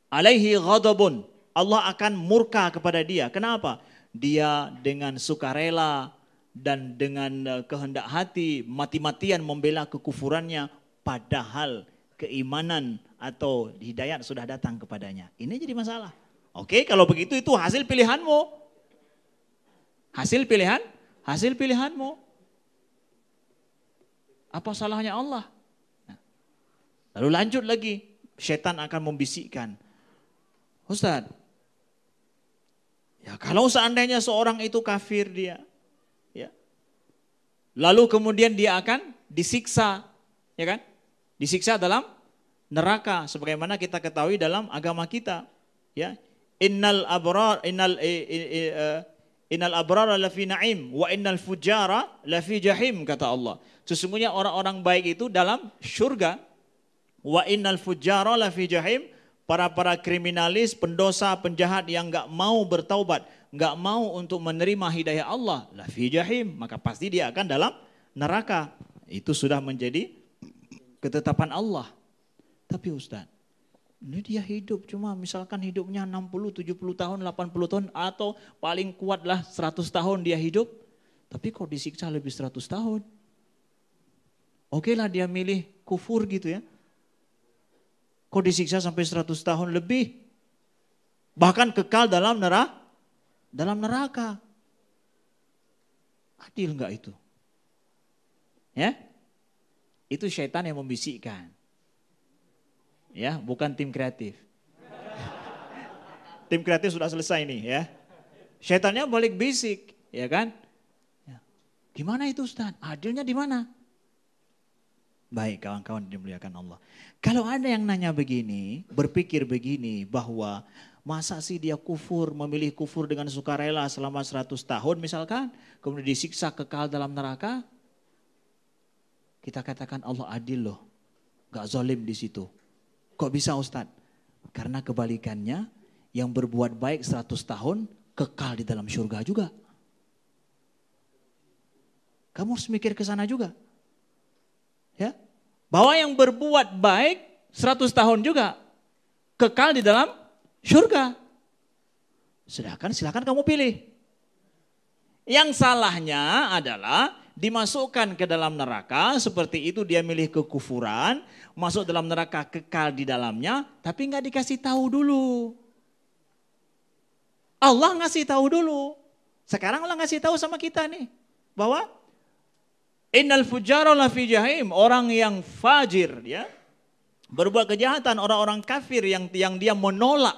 Alaihi ghadabun, Allah akan murka kepada dia. Kenapa? Dia dengan sukarela dan dengan kehendak hati mati-matian membela kekufurannya, padahal keimanan atau hidayat sudah datang kepadanya. Ini jadi masalah. Oke, kalau begitu itu hasil pilihanmu. Hasil pilihanmu. Apa salahnya Allah? Nah, lalu lanjut lagi, setan akan membisikkan. Ustaz, ya kalau seandainya seorang itu kafir dia, ya, lalu kemudian dia akan disiksa, ya kan? Disiksa dalam neraka, sebagaimana kita ketahui dalam agama kita, Ya, innal abrara lafi na'im wa innal fujara lafi jahim, kata Allah. Sesungguhnya orang-orang baik itu dalam surga, wa innal fujara lafi jahim, para kriminalis, pendosa, penjahat yang enggak mau bertaubat, enggak mau untuk menerima hidayah Allah, lafi jahim, maka pasti dia akan dalam neraka. Itu sudah menjadi ketetapan Allah. Tapi Ustaz, ini dia hidup cuma misalkan hidupnya 60, 70 tahun, 80 tahun atau paling kuatlah 100 tahun dia hidup. Tapi kok disiksa lebih 100 tahun? Oke lah dia milih kufur gitu ya. Kok disiksa sampai 100 tahun lebih? Bahkan kekal dalam neraka. Adil enggak itu? Ya? Itu syaitan yang membisikkan. Ya, bukan tim kreatif. Tim kreatif sudah selesai nih ya. Syaitannya balik bisik, ya kan? Ya. Gimana itu Ustaz? Adilnya di mana? Baik kawan-kawan dimuliakan Allah. Kalau ada yang nanya begini, berpikir begini bahwa masa sih dia kufur, memilih kufur dengan sukarela selama 100 tahun misalkan, kemudian disiksa kekal dalam neraka. Kita katakan Allah adil loh, gak zalim di situ. Kok bisa Ustadz? Karena kebalikannya, yang berbuat baik 100 tahun kekal di dalam surga juga. Kamu harus mikir ke sana juga. Ya, bahwa yang berbuat baik 100 tahun juga kekal di dalam surga. Silakan kamu pilih. Yang salahnya adalah dimasukkan ke dalam neraka, seperti itu dia milih kekufuran, masuk dalam neraka kekal di dalamnya, tapi nggak dikasih tahu dulu. Allah ngasih tahu dulu. Sekarang Allah ngasih tahu sama kita nih, bahwa innal fujara lafi jahim, orang yang fajir ya, berbuat kejahatan, orang-orang kafir yang dia menolak,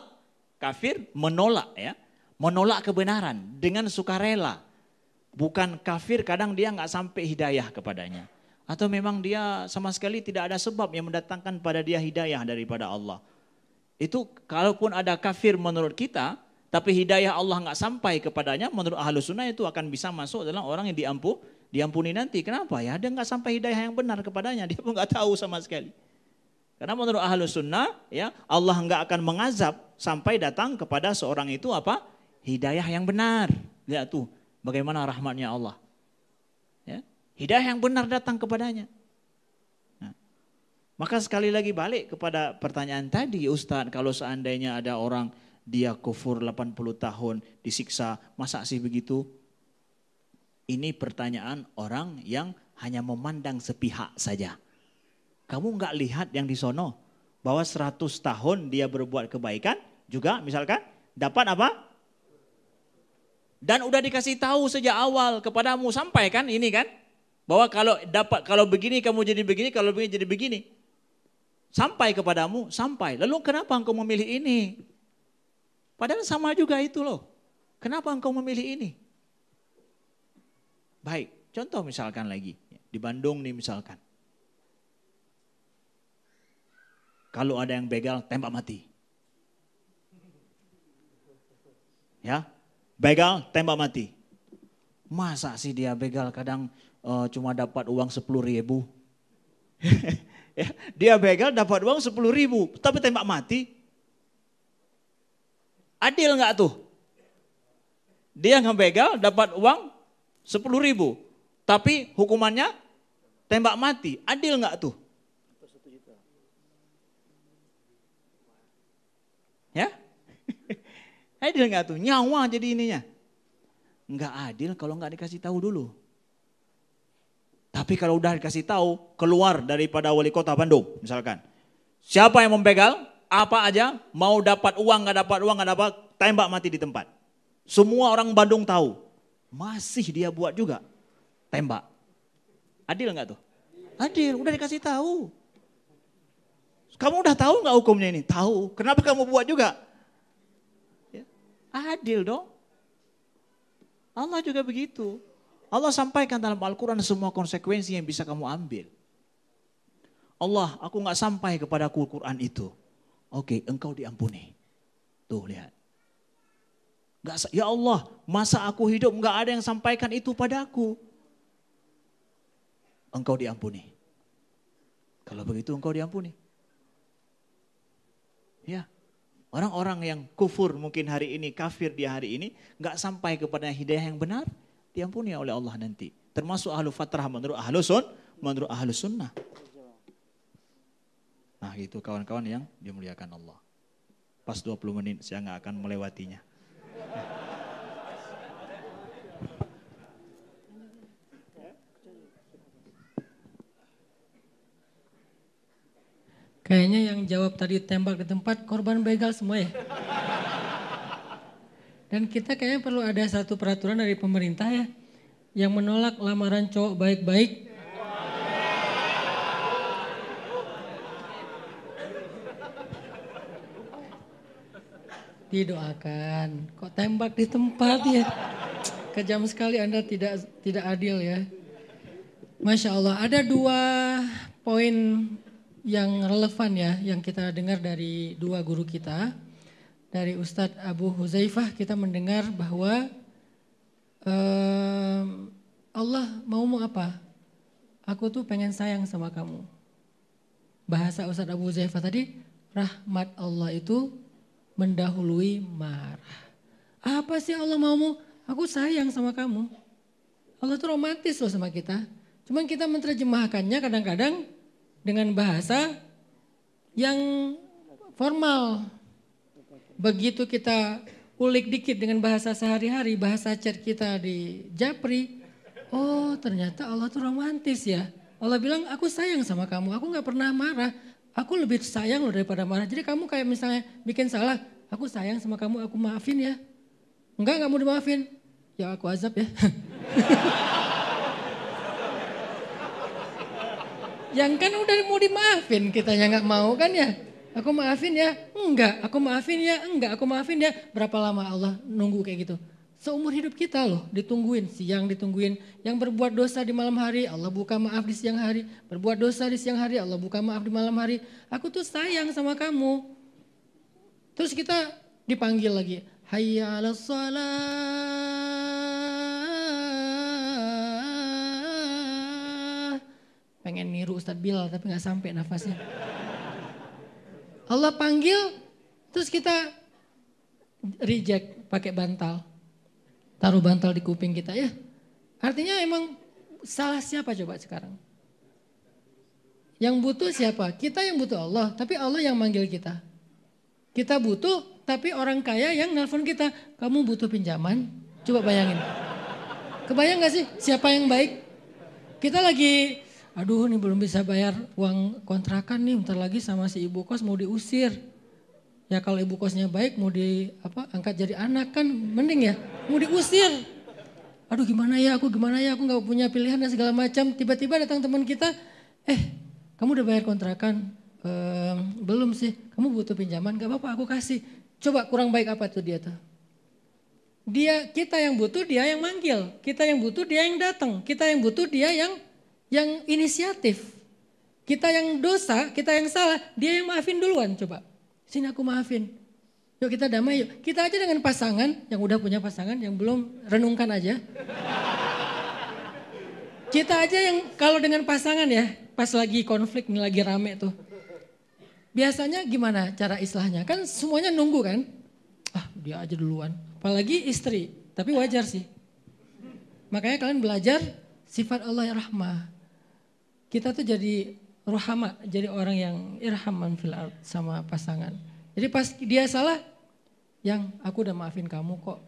kafir menolak ya, menolak kebenaran dengan sukarela. Bukan kafir, kadang dia nggak sampai hidayah kepadanya. Atau memang dia sama sekali tidak ada sebab yang mendatangkan pada dia hidayah daripada Allah. Itu kalaupun ada kafir menurut kita, tapi hidayah Allah nggak sampai kepadanya, menurut Ahlus Sunnah itu akan bisa masuk dalam orang yang diampuni nanti. Kenapa ya? Dia nggak sampai hidayah yang benar kepadanya, dia pun nggak tahu sama sekali. Karena menurut Ahlus Sunnah, ya Allah nggak akan mengazab sampai datang kepada seorang itu apa? Hidayah yang benar. Lihat tuh, bagaimana rahmatnya Allah. Ya, hidayah yang benar datang kepadanya. Nah, maka sekali lagi balik kepada pertanyaan tadi, Ustadz, kalau seandainya ada orang dia kufur 80 tahun disiksa, masa sih begitu? Ini pertanyaan orang yang hanya memandang sepihak saja. Kamu nggak lihat yang di sono, bahwa 100 tahun dia berbuat kebaikan juga misalkan dapat apa? Dan udah dikasih tahu sejak awal kepadamu, sampai kan ini kan, bahwa kalau begini kamu jadi begini, kalau begini jadi begini. Sampai kepadamu, sampai. Lalu kenapa engkau memilih ini? Padahal sama juga itu loh. Kenapa engkau memilih ini? Baik, contoh misalkan lagi. Di Bandung nih misalkan. Kalau ada yang begal, tembak mati. Ya, begal, tembak mati. Masa sih dia begal kadang cuma dapat uang 10.000. Ya, dia begal dapat uang 10.000, tapi tembak mati. Adil nggak tuh? Dia ngebegal dapat uang 10.000, tapi hukumannya tembak mati. Adil nggak tuh? Ya? Adil nggak tuh? Nyawa jadi ininya. Nggak adil kalau nggak dikasih tahu dulu. Tapi kalau udah dikasih tahu, keluar daripada wali kota Bandung misalkan. Siapa yang membegal? Apa aja, mau dapat uang, nggak dapat, tembak mati di tempat. Semua orang Bandung tahu, masih dia buat juga, tembak. Adil nggak tuh? Adil, udah dikasih tahu. Kamu udah tahu nggak hukumnya ini? Tahu. Kenapa kamu buat juga? Ya, adil dong. Allah juga begitu. Allah sampaikan dalam Al-Quran semua konsekuensi yang bisa kamu ambil. Allah, aku nggak sampai kepada Al-Quran itu. Oke, engkau diampuni. Tuh lihat. Ya Allah, masa aku hidup nggak ada yang sampaikan itu padaku. Engkau diampuni. Kalau begitu engkau diampuni. Ya, orang-orang yang kufur mungkin hari ini, kafir dia hari ini, nggak sampai kepada hidayah yang benar, diampuni oleh Allah nanti. Termasuk ahlu fatrah menurut ahlu sunnah. Nah itu kawan-kawan yang dimuliakan Allah. Pas 20 menit saya nggak akan melewatinya. Kayaknya yang jawab tadi tembak di tempat korban begal semua ya. Dan kita kayaknya perlu ada satu peraturan dari pemerintah ya. Yang menolak lamaran cowok baik-baik. Didoakan. Kok tembak di tempat ya. Kejam sekali Anda tidak adil ya. Masya Allah, ada 2 poin yang relevan ya, yang kita dengar dari 2 guru kita. Dari Ustadz Abu Huzaifah kita mendengar bahwa Allah mau apa? Aku tuh pengen sayang sama kamu. Bahasa Ustadz Abu Huzaifah tadi, rahmat Allah itu mendahului marah. Apa sih Allah maumu? Aku sayang sama kamu. Allah tuh romantis loh sama kita. Cuman kita menerjemahkannya kadang-kadang dengan bahasa yang formal. Begitu kita ulik dikit dengan bahasa sehari-hari, bahasa chat kita di Japri. Oh ternyata Allah tuh romantis ya. Allah bilang aku sayang sama kamu, aku gak pernah marah. Aku lebih sayang loh daripada marah. Jadi kamu kayak misalnya bikin salah, aku sayang sama kamu, aku maafin ya. Enggak mau dimaafin, ya aku azab ya. Yang kan udah mau dimaafin, kitanya nggak mau kan ya. Aku maafin ya, enggak. Aku maafin ya, enggak. Aku maafin ya. Berapa lama Allah nunggu kayak gitu? Seumur hidup kita loh ditungguin, siang ditungguin. Yang berbuat dosa di malam hari, Allah buka maaf di siang hari. Berbuat dosa di siang hari, Allah buka maaf di malam hari. Aku tuh sayang sama kamu. Terus kita dipanggil lagi. Hayya 'alas shalah. Pengen niru Ustadz Bilal tapi gak sampai nafasnya. Allah panggil, terus kita reject pakai bantal. Taruh bantal di kuping kita ya. Artinya emang salah siapa coba sekarang? Yang butuh siapa? Kita yang butuh Allah, tapi Allah yang manggil kita. Kita butuh, tapi orang kaya yang nelpon kita. Kamu butuh pinjaman? Coba bayangin. Kebayang gak sih siapa yang baik? Kita lagi... Aduh, ini belum bisa bayar uang kontrakan nih, bentar lagi sama si ibu kos mau diusir. Ya kalau ibu kosnya baik mau angkat jadi anak kan mending ya, mau diusir. Aduh gimana ya, aku gak punya pilihan dan segala macam. Tiba-tiba datang teman kita, kamu udah bayar kontrakan? Belum sih, kamu butuh pinjaman, gak apa-apa aku kasih. Coba kurang baik apa tuh dia tuh? Kita yang butuh, dia yang manggil. Kita yang butuh, dia yang datang. Kita yang butuh, dia yang inisiatif. Kita yang dosa, kita yang salah, dia yang maafin duluan coba. Sini aku maafin. Yuk kita damai yuk. Kita aja dengan pasangan, yang udah punya pasangan, yang belum renungkan aja. Kita aja yang kalau dengan pasangan ya, pas lagi konflik, nih lagi rame tuh. Biasanya gimana cara islahnya? Kan semuanya nunggu kan? Dia aja duluan. Apalagi istri, tapi wajar sih. Makanya kalian belajar sifat Allah yang rahmah. Kita tuh jadi rohama, jadi orang yang irhaman fil ard sama pasangan. Jadi pas dia salah, yang aku udah maafin kamu kok.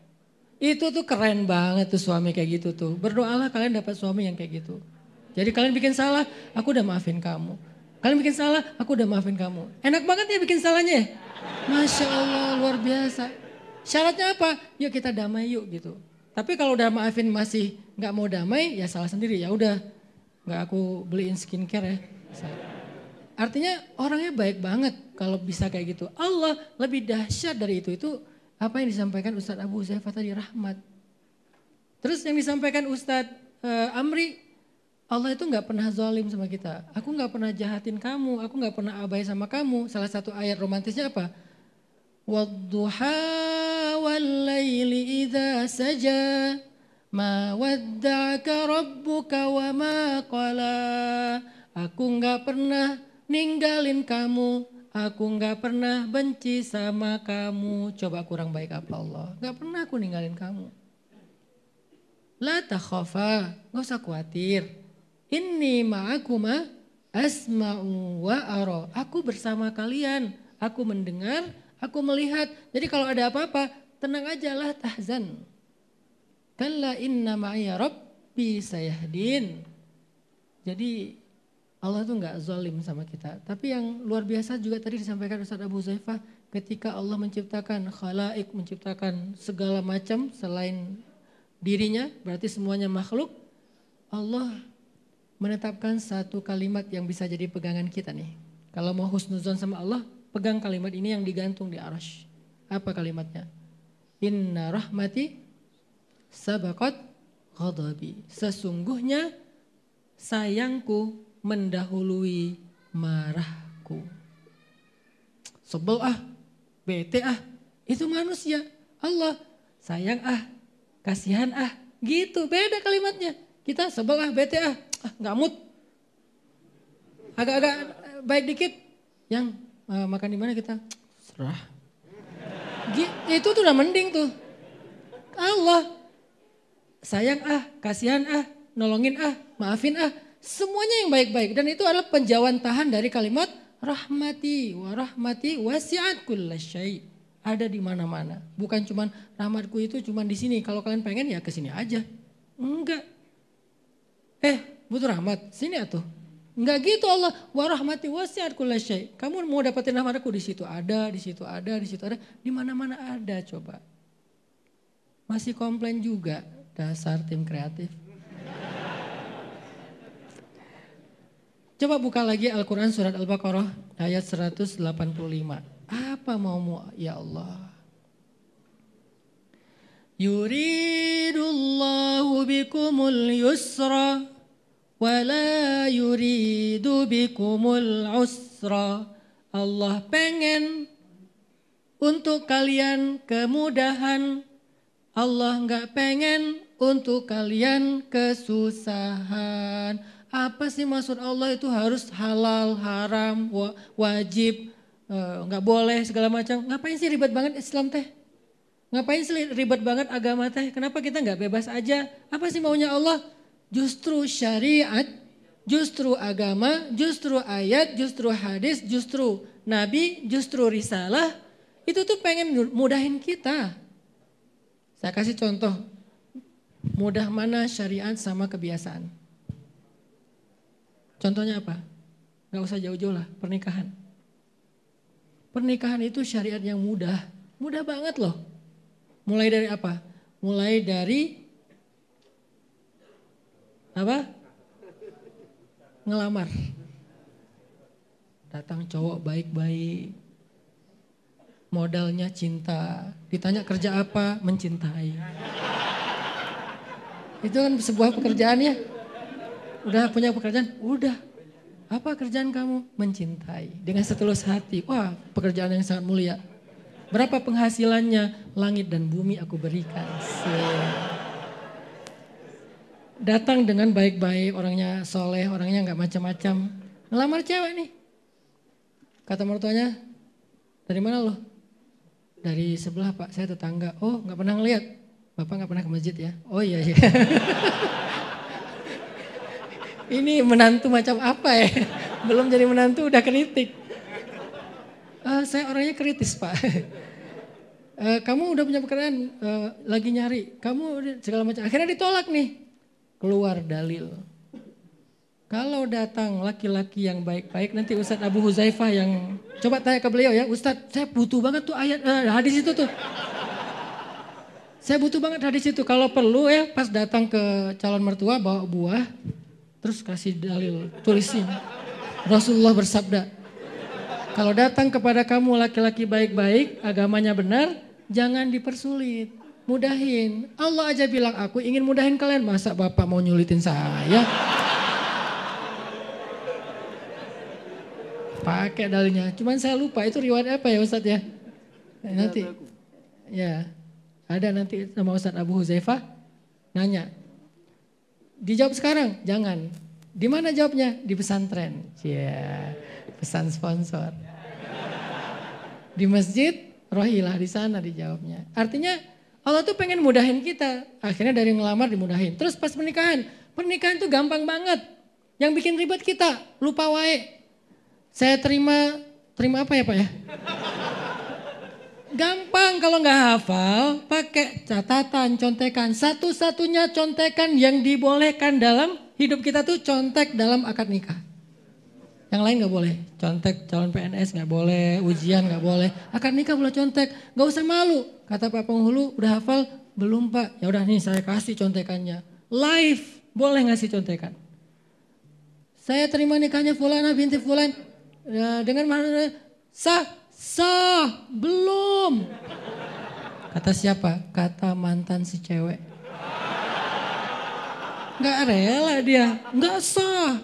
Itu tuh keren banget tuh suami kayak gitu tuh. Berdoalah kalian dapat suami yang kayak gitu. Jadi kalian bikin salah, aku udah maafin kamu. Kalian bikin salah, aku udah maafin kamu. Enak banget ya bikin salahnya ya. Masya Allah luar biasa. Syaratnya apa? Yuk kita damai yuk gitu. Tapi kalau udah maafin masih gak mau damai, ya salah sendiri. Ya udah, gak aku beliin skincare ya. Artinya orangnya baik banget kalau bisa kayak gitu. Allah lebih dahsyat dari itu. Itu apa yang disampaikan Ustadz Abu Huzaifah tadi, rahmat. Terus yang disampaikan Ustadz Amri, Allah itu gak pernah zalim sama kita. Aku gak pernah jahatin kamu, aku gak pernah abai sama kamu. Salah satu ayat romantisnya apa? wadduha wal laili idza saja ma wadda'aka rabbuka wa ma qala. Aku enggak pernah ninggalin kamu, aku enggak pernah benci sama kamu. Coba kurang baik apa Allah? Enggak pernah aku ninggalin kamu. La takhafa, enggak usah khawatir. Inni ma'akuma asma'u wa ara. Aku bersama kalian, aku mendengar, aku melihat. Jadi kalau ada apa-apa, tenang aja, la tahzan. Kalla inna ma'iya rabbi sayahdin. Jadi Allah tuh nggak zalim sama kita. Tapi yang luar biasa juga tadi disampaikan Ustaz Abu Zaifah, ketika Allah menciptakan khalaik, menciptakan segala macam selain dirinya, berarti semuanya makhluk. Allah menetapkan satu kalimat yang bisa jadi pegangan kita nih. Kalau mau husnuzon sama Allah, pegang kalimat ini yang digantung di arasy. Apa kalimatnya? Inna rahmati sabaqat ghadabi. Sesungguhnya sayangku mendahului marahku. Sebel bete itu manusia. Allah sayang kasihan gitu, beda kalimatnya. Kita sebel bete nggak mood. Agak-agak baik dikit. Yang makan di mana kita serah. Itu tuh udah mending tuh. Allah sayang kasihan nolongin maafin semuanya yang baik-baik. Dan itu adalah penjawantahan dari kalimat rahmati wa rahmati wasi'at kullasyai. Ada di mana-mana. Bukan cuman rahmatku itu cuman di sini. Kalau kalian pengen ya ke sini aja. Enggak. Butuh rahmat, sini atuh. Enggak gitu Allah. Wa rahmati wasi'at kullasyai. Kamu mau dapetin rahmatku di situ ada, di situ ada, di situ ada. Di mana-mana ada coba. Masih komplain juga dasar tim kreatif. Coba buka lagi Al-Quran surat Al-Baqarah ayat 185. Apa maumu ya Allah? Yuridullahu bikumul yusra wa la yuridu bikumul usra. Allah pengen untuk kalian kemudahan. Allah enggak pengen untuk kalian kesusahan. Apa sih maksud Allah itu harus halal, haram, wajib, nggak boleh segala macam. Ngapain sih ribet banget Islam teh? Ngapain sih ribet banget agama teh? Kenapa kita nggak bebas aja? Apa sih maunya Allah? Justru syariat, justru agama, justru ayat, justru hadis, justru nabi, justru risalah. Itu tuh pengen mudahin kita. Saya kasih contoh, mudah mana syariat sama kebiasaan. Contohnya apa? Gak usah jauh-jauh lah, pernikahan. Pernikahan itu syariat yang mudah. Mudah banget loh. Mulai dari apa? Mulai dari apa? Ngelamar. Datang cowok baik-baik. Modalnya cinta. Ditanya kerja apa? Mencintai. Itu kan sebuah pekerjaan ya. Udah punya pekerjaan? Udah. Apa kerjaan kamu? Mencintai. Dengan setulus hati. Wah, pekerjaan yang sangat mulia. Berapa penghasilannya? Langit dan bumi aku berikan. Datang dengan baik-baik, orangnya soleh, orangnya gak macam-macam. Ngelamar cewek nih. Kata mertuanya, dari mana lo? Dari sebelah Pak, saya tetangga. Oh gak pernah ngeliat. Bapak gak pernah ke masjid ya? Oh iya. Ini menantu macam apa ya? Belum jadi menantu udah kritik. Saya orangnya kritis Pak. Kamu udah punya pekerjaan, lagi nyari. Kamu segala macam. Akhirnya ditolak nih. Keluar dalil. Kalau datang laki-laki yang baik-baik, nanti Ustadz Abu Huzaifah yang coba tanya ke beliau ya. Ustadz saya butuh banget tuh ayat hadis itu tuh. Saya butuh banget hadis itu. Kalau perlu ya pas datang ke calon mertua bawa buah. Terus kasih dalil, tulisin. Rasulullah bersabda, kalau datang kepada kamu laki-laki baik-baik, agamanya benar, jangan dipersulit, mudahin. Allah aja bilang aku ingin mudahin kalian, masa Bapak mau nyulitin saya? Pakai dalilnya, cuman saya lupa itu riwayat apa ya Ustadz ya? Nanti, ya ada nanti sama Ustadz Abu Huzaifah nanya. Dijawab sekarang, jangan. Di mana jawabnya? Di pesantren. Ya, pesan sponsor. Di masjid, rohilah di sana dijawabnya. Artinya Allah tuh pengen mudahin kita. Akhirnya dari ngelamar dimudahin. Terus pas pernikahan, pernikahan tuh gampang banget. Yang bikin ribet kita, lupa wae. Saya terima apa ya Pak ya? Gampang kalau nggak hafal, pakai catatan, contekan. Satu-satunya contekan yang dibolehkan dalam hidup kita tuh contek dalam akad nikah. Yang lain nggak boleh. Contek calon PNS nggak boleh, ujian nggak boleh. Akad nikah boleh contek, nggak usah malu. Kata Pak Penghulu, udah hafal? Belum Pak. Ya udah nih saya kasih contekannya. Live boleh ngasih contekan. Saya terima nikahnya Fulana binti Fulan dengan mana sah, belum. Kata siapa? Kata mantan si cewek. Gak rela dia, gak sah.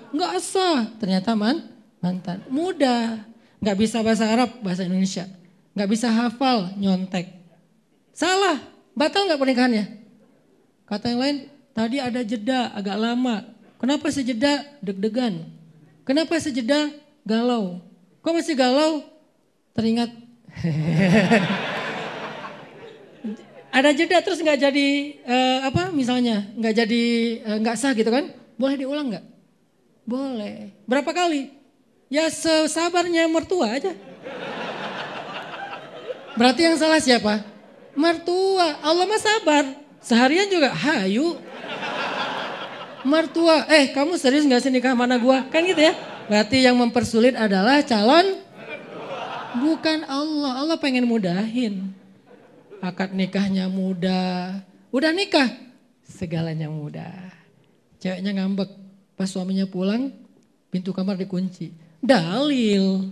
Ternyata mantan, mudah. Gak bisa bahasa Arab, bahasa Indonesia. Gak bisa hafal, nyontek. Salah, batal gak pernikahannya? Kata yang lain, tadi ada jeda agak lama. Kenapa sejeda? Deg-degan. Kenapa sejeda? Galau. Kok masih galau? Teringat ada jeda terus nggak jadi misalnya nggak jadi nggak sah gitu kan? Boleh diulang nggak? Boleh. Berapa kali? Ya sesabarnya mertua aja. Berarti yang salah siapa? Mertua. Allah mah sabar. Seharian juga hayu. Mertua. Kamu serius nggak sih nikah mana gua? Kan gitu ya. Berarti yang mempersulit adalah calon. Bukan Allah, Allah pengen mudahin. Akad nikahnya mudah. Udah nikah, segalanya mudah. Ceweknya ngambek, pas suaminya pulang, pintu kamar dikunci. Dalil.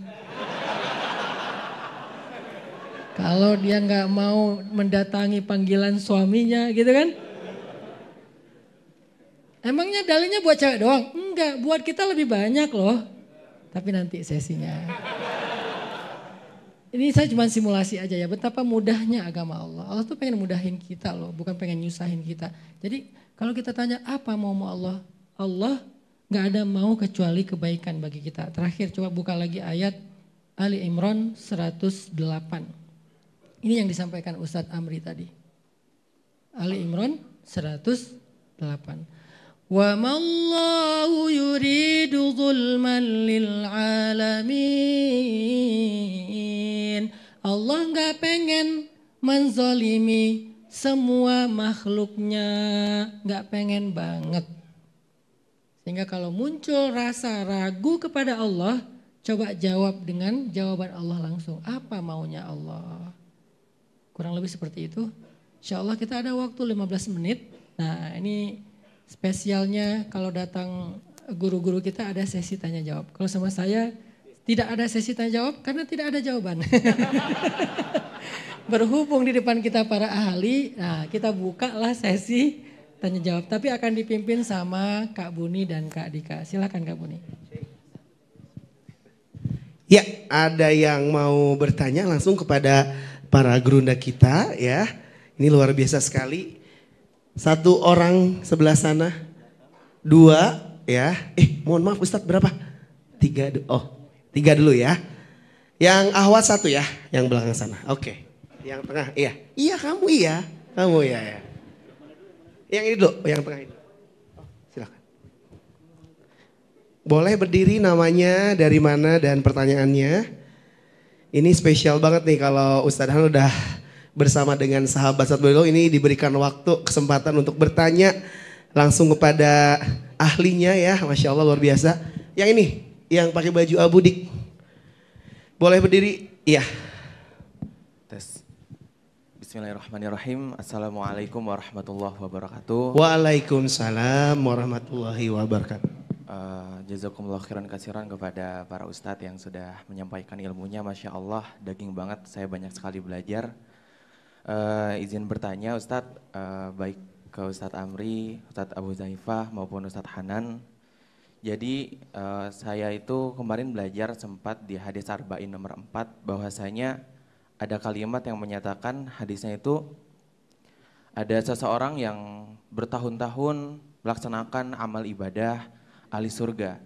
Kalau dia nggak mau mendatangi panggilan suaminya gitu kan. Emangnya dalilnya buat cewek doang? Enggak, buat kita lebih banyak loh. Tapi nanti sesinya. Ini saya cuma simulasi aja ya, betapa mudahnya agama Allah. Allah tuh pengen mudahin kita loh, bukan pengen nyusahin kita. Jadi kalau kita tanya apa mau Allah? Allah gak ada mau kecuali kebaikan bagi kita. Terakhir coba buka lagi ayat Ali Imran 108. Ini yang disampaikan Ustadz Amri tadi. Ali Imran 108. Wa mallahu yuridu zulman lil alamin. Allah nggak pengen menzolimi semua makhluknya, nggak pengen banget. Sehingga kalau muncul rasa ragu kepada Allah, coba jawab dengan jawaban Allah langsung. Apa maunya Allah? Kurang lebih seperti itu. Insya Allah kita ada waktu 15 menit. Nah ini spesialnya kalau datang guru-guru kita ada sesi tanya jawab. Kalau sama saya tidak ada sesi tanya jawab karena tidak ada jawaban. Berhubung di depan kita para ahli, nah kita bukalah sesi tanya jawab. Tapi akan dipimpin sama Kak Buni dan Kak Dika. Silakan Kak Buni. Ya, ada yang mau bertanya langsung kepada para gurunda kita ya. Ini luar biasa sekali. Satu orang sebelah sana, 2 ya. Mohon maaf Ustadz berapa? 3, 3 dulu ya. Yang ahwat 1 ya, yang belakang sana. Oke. Yang tengah, iya. Iya kamu iya. Kamu iya ya. Yang ini dulu, yang tengah ini. Silakan. Boleh berdiri namanya, dari mana dan pertanyaannya. Ini spesial banget nih kalau Ustadz Han udah bersama dengan sahabat beliau ini diberikan waktu kesempatan untuk bertanya langsung kepada ahlinya ya, Masya Allah luar biasa. Yang ini, yang pakai baju abu dik, boleh berdiri? Iya. Tes. Bismillahirrahmanirrahim. Assalamualaikum warahmatullahi wabarakatuh. Waalaikumsalam warahmatullahi wabarakatuh. Jazakumullah khairan kasiran kepada para ustadz yang sudah menyampaikan ilmunya, Masya Allah daging banget, saya banyak sekali belajar. Izin bertanya Ustadz, baik ke Ustadz Amri, Ustadz Abu Zaifah maupun Ustadz Hanan. Jadi saya itu kemarin belajar sempat di hadis Arba'in nomor 4 bahwasanya ada kalimat yang menyatakan hadisnya itu ada seseorang yang bertahun-tahun melaksanakan amal ibadah ahli surga.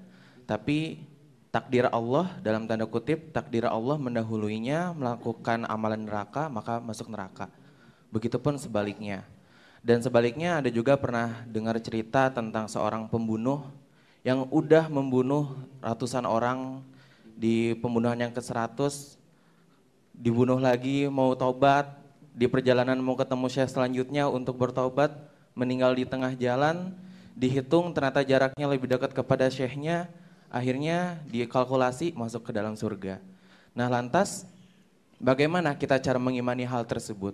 Tapi takdir Allah, dalam tanda kutip, takdir Allah mendahuluinya melakukan amalan neraka, maka masuk neraka. Begitupun sebaliknya. Dan sebaliknya ada juga pernah dengar cerita tentang seorang pembunuh yang udah membunuh ratusan orang di pembunuhan yang ke-100, dibunuh lagi, mau taubat, di perjalanan mau ketemu syekh selanjutnya untuk bertaubat, meninggal di tengah jalan, dihitung ternyata jaraknya lebih dekat kepada syekhnya, akhirnya dikalkulasi masuk ke dalam surga. Nah lantas bagaimana kita cara mengimani hal tersebut?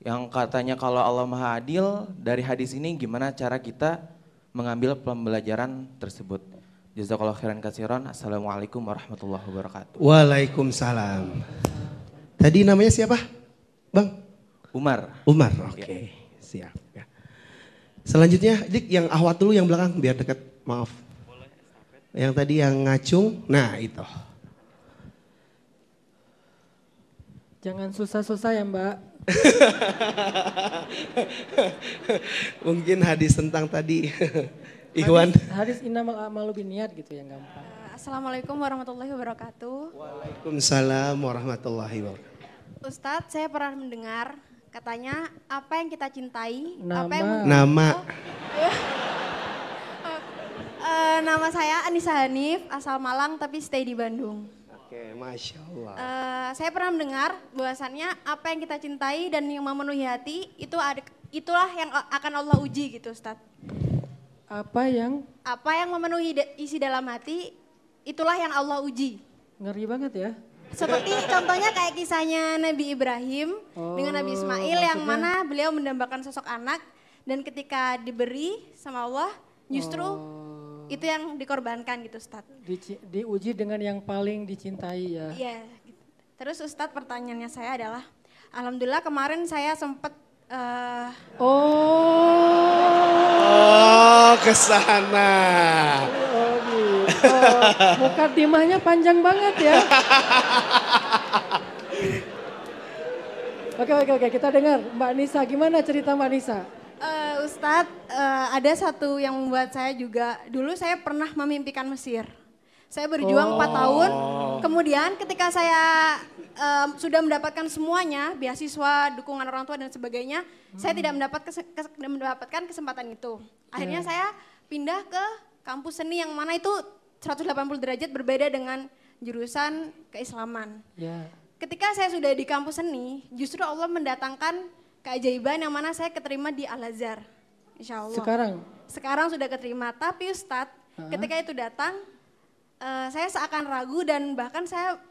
Yang katanya kalau Allah Maha Adil, dari hadis ini gimana cara kita mengambil pembelajaran tersebut? Jazakallahu khairan katsiran. Assalamualaikum warahmatullahi wabarakatuh. Waalaikumsalam. Tadi namanya siapa, Bang? Umar. Umar, oke. Siap. Ya. Selanjutnya, Dik, yang ahwat dulu yang belakang biar dekat. Maaf. Yang tadi yang ngacung, nah itu. Jangan susah-susah ya Mbak. Mungkin hadis tentang tadi. Ikhwan. Hadis innamal a'malu binniyat gitu yang gampang. Assalamualaikum warahmatullahi wabarakatuh. Waalaikumsalam warahmatullahi wabarakatuh. Ustadz, saya pernah mendengar katanya apa yang kita cintai, Nama. Nama saya Anissa Hanif, asal Malang tapi stay di Bandung. Oke, Masya Allah. Saya pernah mendengar bahwasannya apa yang kita cintai dan yang memenuhi hati itulah yang akan Allah uji gitu Ustadz. Apa yang memenuhi isi dalam hati itulah yang Allah uji. ngeri banget ya? Seperti contohnya kayak kisahnya Nabi Ibrahim dengan Nabi Ismail yang mana beliau mendambakan sosok anak dan ketika diberi sama Allah justru itu yang dikorbankan gitu Ustadz. Diuji dengan yang paling dicintai ya? Iya. Gitu. Terus Ustadz pertanyaannya saya adalah, alhamdulillah kemarin saya sempat Kesana. Mukadimahnya panjang banget ya. Oke, kita dengar Mbak Nisa, gimana cerita Mbak Nisa? Ustadz, ada satu yang membuat saya juga, dulu saya pernah memimpikan Mesir. Saya berjuang 4 tahun, kemudian ketika saya sudah mendapatkan semuanya, beasiswa, dukungan orang tua dan sebagainya, saya tidak mendapatkan kesempatan itu. Akhirnya saya pindah ke kampus seni yang mana itu 180 derajat berbeda dengan jurusan keislaman. Yeah. Ketika saya sudah di kampus seni, justru Allah mendatangkan keajaiban yang mana saya keterima di Al-Azhar. Insya Allah. Sekarang sudah keterima, tapi Ustadz ketika itu datang, saya seakan ragu dan bahkan saya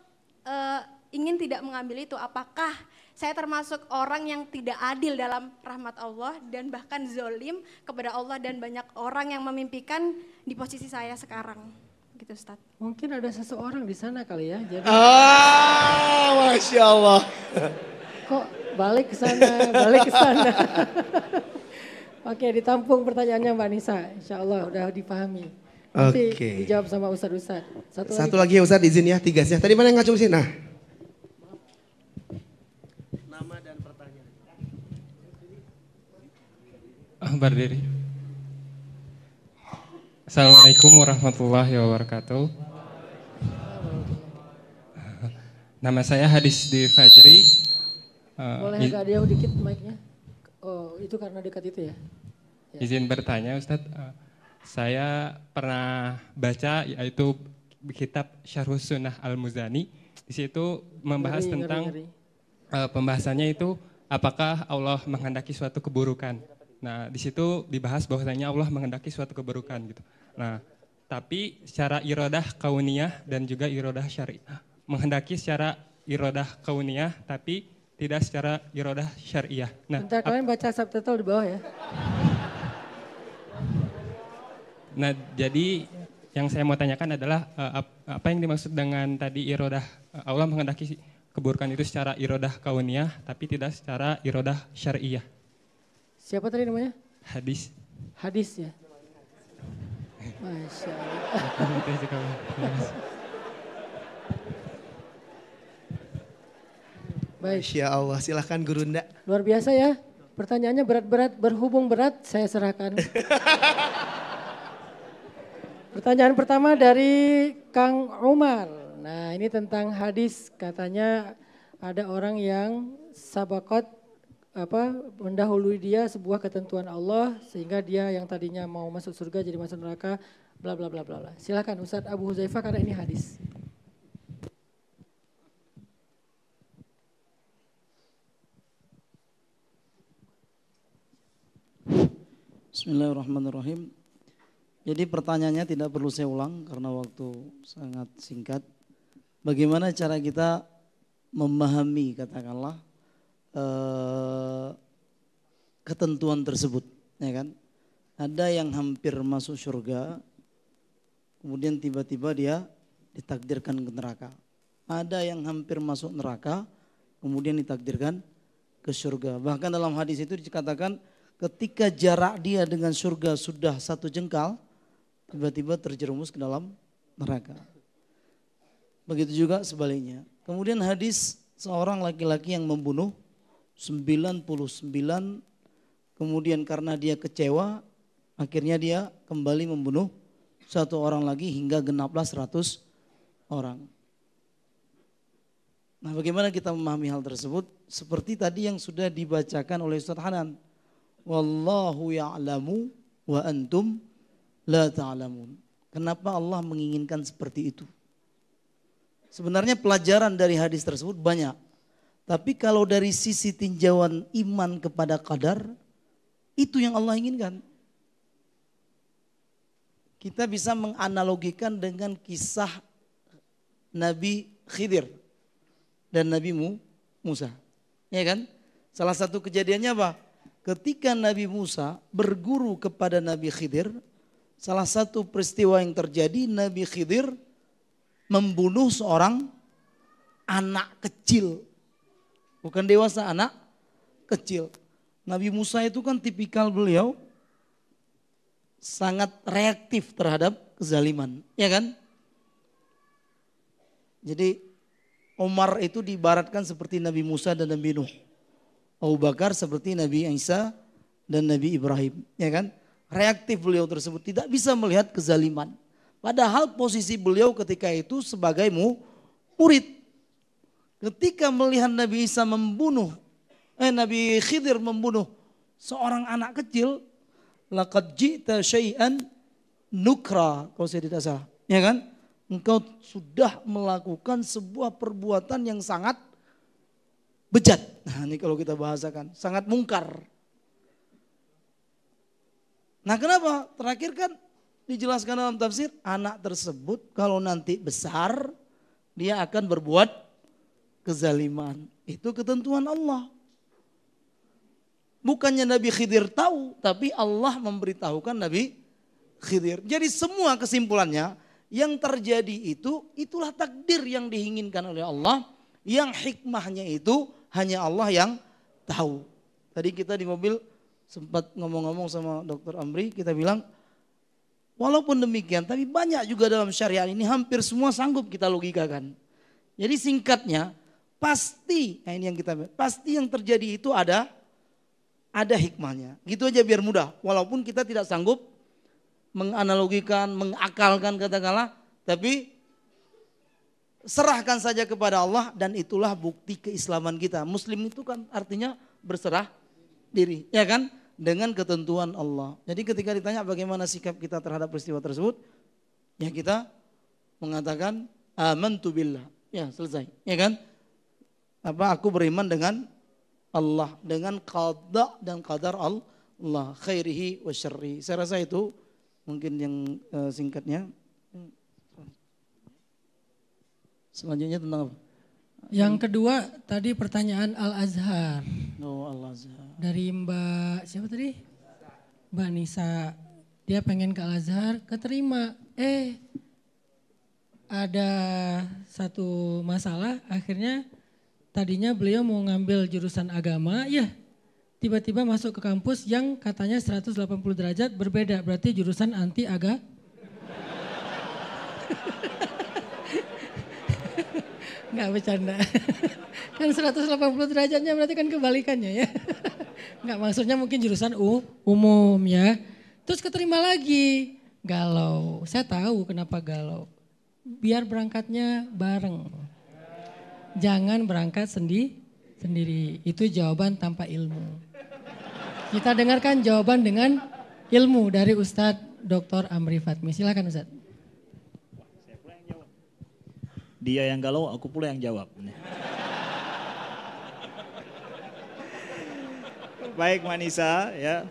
ingin tidak mengambil itu. Apakah saya termasuk orang yang tidak adil dalam rahmat Allah dan bahkan zolim kepada Allah dan banyak orang yang memimpikan di posisi saya sekarang, gitu Ustadz. Mungkin ada seseorang di sana kali ya. Jadi Masya Allah. kok balik ke sana. Oke, ditampung pertanyaannya Mbak Nisa. Insya Allah udah dipahami. Nanti dijawab sama Ustadz. Satu lagi ya Ustadz, izin ya, 3 Tadi mana yang ngacung sih? Nah. Nama dan pertanyaan. Berdiri. Assalamualaikum warahmatullahi wabarakatuh. Nama saya Hadis di Fajri. Boleh agak jauh dikit mic-nya? Oh, itu karena dekat itu ya? Izin bertanya Ustadz. Saya pernah baca yaitu kitab Syarhus Sunnah Al-Muzani. Di situ membahas tentang pembahasannya itu apakah Allah menghendaki suatu keburukan. Nah, di situ dibahas bahwasanya Allah menghendaki suatu keburukan gitu. Nah, tapi secara iradah kauniyah dan juga iradah syariah. Menghendaki secara iradah kauniyah tapi tidak secara iradah syariah. Nah, bentar, kalian baca subtitle di bawah ya. Nah, jadi yang saya mau tanyakan adalah apa yang dimaksud dengan tadi iradah Allah menghendaki keburukan itu secara iradah kauniyah tapi tidak secara iradah syariah. Siapa tadi namanya? Hadis. Hadis ya. Masya Allah. Baik. Masya Allah, silahkan Gurunda. Luar biasa ya. Pertanyaannya berat-berat, berhubung berat, saya serahkan. Pertanyaan pertama dari Kang Umar. Nah, ini tentang hadis, katanya ada orang yang sabakot mendahului dia sebuah ketentuan Allah sehingga dia yang tadinya mau masuk surga jadi masuk neraka, bla bla bla bla. Silakan Ustadz Abu Huzaifah karena ini hadis. Bismillahirrahmanirrahim. Jadi pertanyaannya tidak perlu saya ulang karena waktu sangat singkat. Bagaimana cara kita memahami katakanlah ketentuan tersebut, ya kan? Ada yang hampir masuk surga, kemudian tiba-tiba dia ditakdirkan ke neraka. Ada yang hampir masuk neraka, kemudian ditakdirkan ke surga. Bahkan dalam hadis itu dikatakan ketika jarak dia dengan surga sudah 1 jengkal, tiba-tiba terjerumus ke dalam neraka. Begitu juga sebaliknya. Kemudian hadis seorang laki-laki yang membunuh 99, kemudian karena dia kecewa, akhirnya dia kembali membunuh 1 orang lagi hingga genaplah 100 orang. Nah, bagaimana kita memahami hal tersebut? Seperti tadi yang sudah dibacakan oleh Ustaz Hanan. Wallahu ya'lamu wa antum la ta'lamun. Kenapa Allah menginginkan seperti itu? Sebenarnya pelajaran dari hadis tersebut banyak. Tapi kalau dari sisi tinjauan iman kepada qadar, itu yang Allah inginkan. Kita bisa menganalogikan dengan kisah Nabi Khidir dan Nabi Musa. Ya kan? Salah satu kejadiannya apa? Ketika Nabi Musa berguru kepada Nabi Khidir, salah satu peristiwa yang terjadi, Nabi Khidir membunuh seorang anak kecil. Bukan dewasa, anak kecil. Nabi Musa itu kan tipikal beliau sangat reaktif terhadap kezaliman, ya kan? Jadi Umar itu diibaratkan seperti Nabi Musa dan Nabi Nuh. Abu Bakar seperti Nabi Isa dan Nabi Ibrahim, ya kan? Reaktif beliau tersebut, tidak bisa melihat kezaliman. Padahal posisi beliau ketika itu sebagai murid. Ketika melihat Nabi Isa Nabi Khidir membunuh seorang anak kecil, laqad ji'ta syai'an nukra, kalau saya tidak salah, ya kan? Engkau sudah melakukan sebuah perbuatan yang sangat bejat. Nah, ini kalau kita bahasakan, sangat mungkar. Nah, kenapa? Terakhir kan dijelaskan dalam tafsir, anak tersebut kalau nanti besar, dia akan berbuat kezaliman. Itu ketentuan Allah. Bukannya Nabi Khidir tahu, tapi Allah memberitahukan Nabi Khidir. Jadi semua kesimpulannya, yang terjadi itulah takdir yang diinginkan oleh Allah. Yang hikmahnya itu hanya Allah yang tahu. Tadi kita di mobil sempat ngomong-ngomong sama Dr. Amri, kita bilang walaupun demikian tapi banyak juga dalam syariat ini hampir semua sanggup kita logikakan. Jadi singkatnya pasti, nah ini yang pasti yang terjadi itu ada hikmahnya. Gitu aja biar mudah. Walaupun kita tidak sanggup menganalogikan, mengakalkan katakanlah, tapi serahkan saja kepada Allah dan itulah bukti keislaman kita. Muslim itu kan artinya berserah diri, ya kan? Dengan ketentuan Allah. Jadi ketika ditanya bagaimana sikap kita terhadap peristiwa tersebut, ya kita mengatakan amantu billah. Ya, selesai. Ya kan? Aku beriman dengan Allah, dengan qada dan qadar Allah, khairihi wa syarrihi. Saya rasa itu mungkin yang singkatnya. Selanjutnya tentang apa? Yang kedua tadi pertanyaan Al-Azhar. Oh, Al-Azhar. Dari Mbak siapa tadi? Mbak Nisa. Dia pengen ke Al-Azhar, keterima. Ada satu masalah, akhirnya tadinya beliau mau ngambil jurusan agama, ya tiba-tiba masuk ke kampus yang katanya 180 derajat berbeda, berarti jurusan anti agama. Enggak bercanda. Kan 180 derajatnya berarti kan kebalikannya ya. Enggak, maksudnya mungkin jurusan umum ya. Terus keterima lagi. Galau. Saya tahu kenapa galau. Biar berangkatnya bareng. Jangan berangkat sendiri. Itu jawaban tanpa ilmu. Kita dengarkan jawaban dengan ilmu dari Ustadz Dr. Amri Fatmi. Silakan Ustadz. Dia yang galau, aku pula yang jawab. Baik Manisa, ya.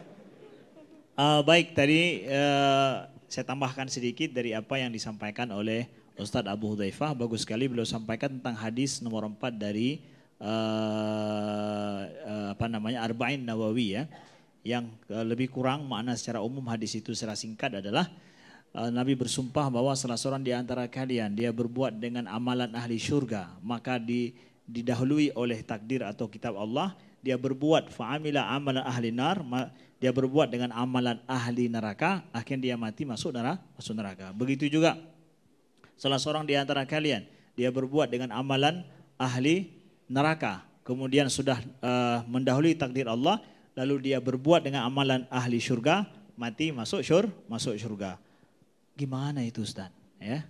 Baik, tadi saya tambahkan sedikit dari apa yang disampaikan oleh Ustadz Abu Hudzaifah. Bagus sekali beliau sampaikan tentang hadis nomor 4 dari Arba'in Nawawi ya. Yang lebih kurang makna secara umum hadis itu secara singkat adalah Nabi bersumpah bahwa salah seorang di antara kalian dia berbuat dengan amalan ahli syurga, maka didahului oleh takdir atau kitab Allah. Dia berbuat fa'amila amalan ahli nar, dia berbuat dengan amalan ahli neraka, akhirnya dia mati masuk neraka. Begitu juga salah seorang di antara kalian dia berbuat dengan amalan ahli neraka, kemudian sudah mendahului takdir Allah, lalu dia berbuat dengan amalan ahli syurga, mati masuk syurga. Gimana itu Ustaz? Ya.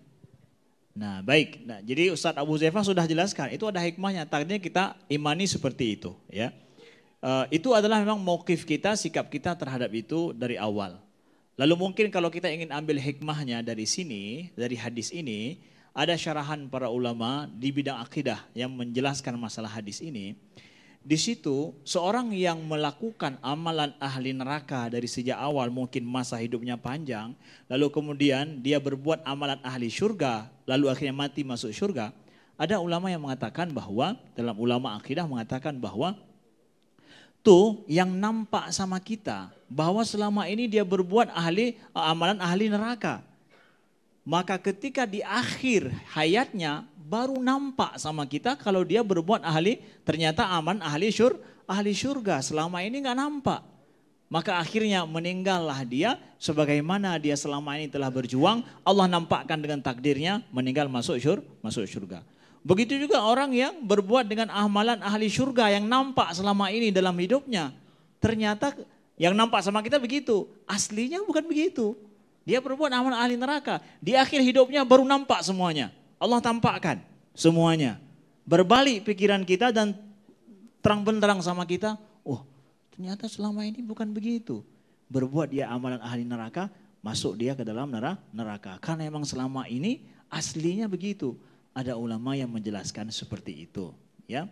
Nah baik, jadi Ustaz Abu Hudzaifah sudah jelaskan, itu ada hikmahnya, takdirnya kita imani seperti itu. Ya. Itu adalah memang mauqif kita, sikap kita terhadap itu dari awal. Lalu mungkin kalau kita ingin ambil hikmahnya dari sini, dari hadis ini, ada syarahan para ulama di bidang akidah yang menjelaskan masalah hadis ini. Di situ seorang yang melakukan amalan ahli neraka dari sejak awal mungkin masa hidupnya panjang, lalu kemudian dia berbuat amalan ahli syurga, lalu akhirnya mati masuk syurga. Ada ulama yang mengatakan bahwa, dalam ulama akidah mengatakan bahwa tuh yang nampak sama kita bahwa selama ini dia berbuat amalan ahli neraka. Maka ketika di akhir hayatnya baru nampak sama kita kalau dia berbuat ternyata aman ahli syurga, selama ini nggak nampak. Maka akhirnya meninggallah dia sebagaimana dia selama ini telah berjuang, Allah nampakkan dengan takdirnya meninggal masuk syurga. Begitu juga orang yang berbuat dengan amalan ahli syurga yang nampak selama ini dalam hidupnya. Ternyata yang nampak sama kita begitu, aslinya bukan begitu. Dia berbuat amalan ahli neraka, di akhir hidupnya baru nampak semuanya. Allah tampakkan semuanya. Berbalik pikiran kita dan terang benderang sama kita, oh ternyata selama ini bukan begitu. Berbuat dia amalan ahli neraka, masuk dia ke dalam neraka. Karena memang selama ini aslinya begitu. Ada ulama yang menjelaskan seperti itu. Ya.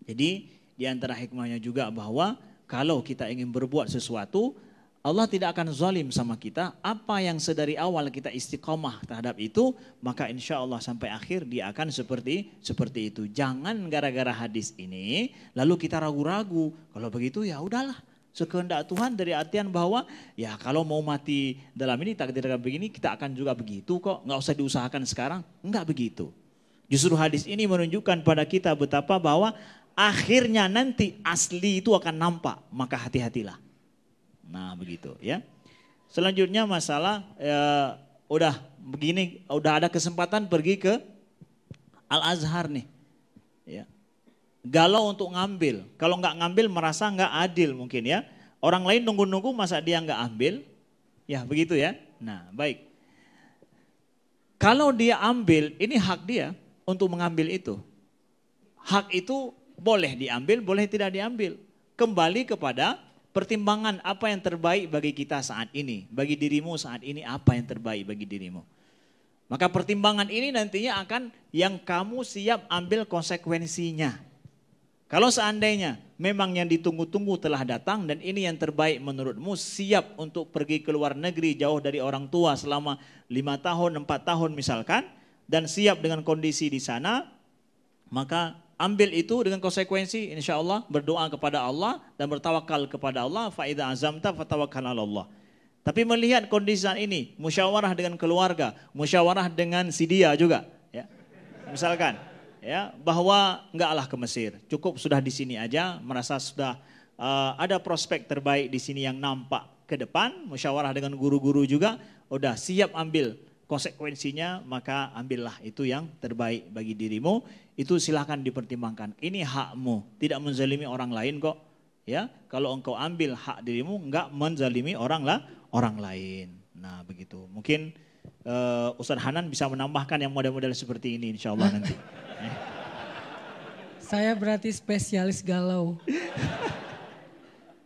Jadi di antara hikmahnya juga bahwa kalau kita ingin berbuat sesuatu, Allah tidak akan zalim sama kita. Apa yang sedari awal kita istiqomah terhadap itu, maka insya Allah sampai akhir dia akan seperti itu. Jangan gara-gara hadis ini lalu kita ragu-ragu. Kalau begitu ya udahlah, sekehendak Tuhan, dari artian bahwa ya kalau mau mati dalam ini takdir begini kita akan juga begitu kok. Nggak usah diusahakan sekarang. Enggak begitu. Justru hadis ini menunjukkan pada kita betapa bahwa akhirnya nanti asli itu akan nampak. Maka hati-hatilah. Nah begitu ya. Selanjutnya masalah udah ada kesempatan pergi ke Al-Azhar nih. Ya. Galau untuk ngambil. Kalau nggak ngambil merasa nggak adil mungkin ya. Orang lain nunggu-nunggu masa dia nggak ambil. Ya begitu ya. Nah baik. Kalau dia ambil, ini hak dia untuk mengambil itu. Hak itu boleh diambil, boleh tidak diambil. Kembali kepada pertimbangan apa yang terbaik bagi kita saat ini. Bagi dirimu saat ini apa yang terbaik bagi dirimu. Maka pertimbangan ini nantinya akan yang kamu siap ambil konsekuensinya. Kalau seandainya memang yang ditunggu-tunggu telah datang dan ini yang terbaik menurutmu, siap untuk pergi ke luar negeri jauh dari orang tua selama 5 tahun, 4 tahun misalkan, dan siap dengan kondisi di sana, maka ambil itu dengan konsekuensi, insya Allah berdoa kepada Allah dan bertawakal kepada Allah. Fa'idha azamta fatawakkal ala Allah. Tapi melihat kondisi ini, musyawarah dengan keluarga, musyawarah dengan si dia juga, ya. Misalkan, ya, bahwa enggaklah ke Mesir, cukup sudah di sini aja, merasa sudah ada prospek terbaik di sini yang nampak ke depan, musyawarah dengan guru-guru juga, udah siap ambil konsekuensinya maka ambillah itu yang terbaik bagi dirimu, itu silahkan dipertimbangkan. Ini hakmu, tidak menzalimi orang lain kok. Ya, kalau engkau ambil hak dirimu, enggak menzalimi orang lain. Nah begitu. Mungkin Ustaz Hanan bisa menambahkan yang model-model seperti ini insya Allah nanti. Saya berarti spesialis galau.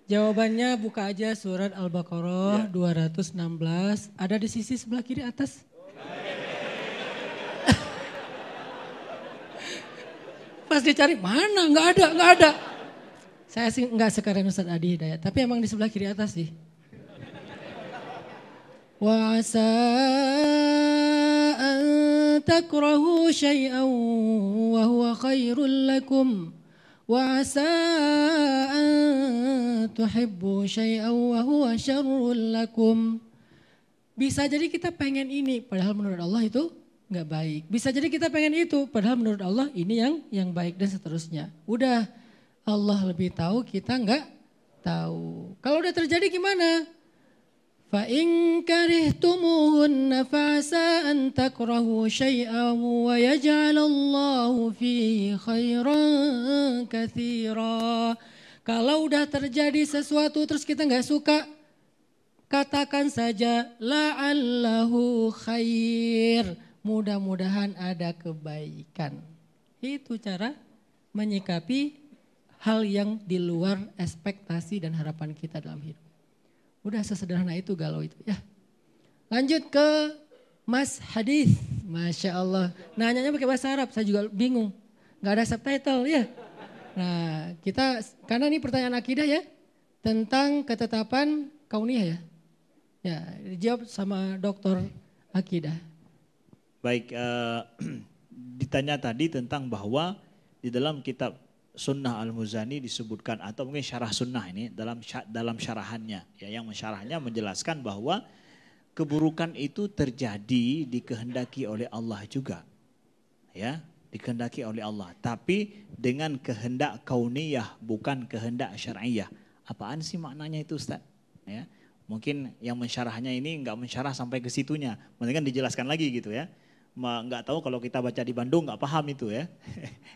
Jawabannya buka aja surat Al-Baqarah 216. Ada di sisi sebelah kiri atas. Pas dicari mana? Nggak ada. Saya sih nggak sekeren Ustaz Adi Hidayat, tapi emang di sebelah kiri atas sih. Wa asa an takrahu syai'an wa huwa khairul lakum wa asa an tuhibbu syai'an wa huwa syarrul lakum. Bisa jadi kita pengen ini padahal menurut Allah itu nggak baik. Bisa jadi kita pengen itu padahal menurut Allah ini yang baik dan seterusnya. Udah Allah lebih tahu, kita nggak tahu. Kalau udah terjadi gimana? Fa in karihtumuhunna fa'asa an takrahu syai'an wa yaj'alallahu fihi khairan katsira. Kalau udah terjadi sesuatu terus kita nggak suka, katakan saja la'allahu khair. Mudah-mudahan ada kebaikan. Itu cara menyikapi hal yang di luar ekspektasi dan harapan kita dalam hidup. Udah sesederhana itu galau itu ya. Lanjut ke Mas Hadis. Masya Allah. Nanyanya pakai bahasa Arab, saya juga bingung. Gak ada subtitle ya. Nah kita, karena ini pertanyaan akidah ya. Tentang ketetapan kauniyah ya. Ya dijawab sama dokter akidah. Baik, ditanya tadi tentang bahwa di dalam kitab Sunnah Al-Muzani disebutkan atau mungkin syarah sunnah ini dalam syarahannya ya, yang mensyarahnya menjelaskan bahwa keburukan itu terjadi dikehendaki oleh Allah juga ya, dikehendaki oleh Allah tapi dengan kehendak kauniyah bukan kehendak syar'iyah. Apaan sih maknanya itu Ustaz ya? Mungkin yang mensyarahnya ini enggak mensyarah sampai ke situnya, mendingan dijelaskan lagi gitu ya. Nggak tahu kalau kita baca di Bandung nggak paham itu ya.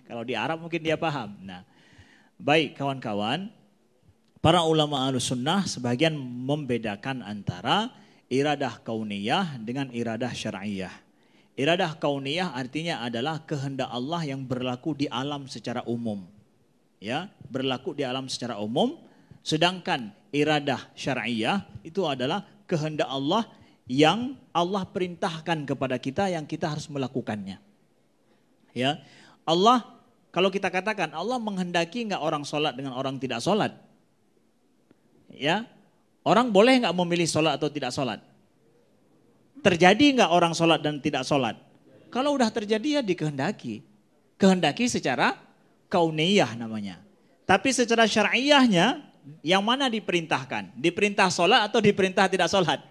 Kalau di Arab mungkin dia paham. Nah, baik kawan-kawan, para ulama Ahlussunnah sebagian membedakan antara iradah kauniyah dengan iradah syar'iyah. Iradah kauniyah artinya adalah kehendak Allah yang berlaku di alam secara umum. Ya, berlaku di alam secara umum, sedangkan iradah syar'iyah itu adalah kehendak Allah yang Allah perintahkan kepada kita yang kita harus melakukannya. Ya, Allah kalau kita katakan Allah menghendaki nggak orang sholat dengan orang tidak sholat? Ya, orang boleh nggak memilih sholat atau tidak sholat? Terjadi nggak orang sholat dan tidak sholat? Kalau udah terjadi ya dikehendaki. Kehendaki secara kauniyah namanya. Tapi secara syar'iyahnya yang mana diperintahkan? Diperintah sholat atau diperintah tidak sholat?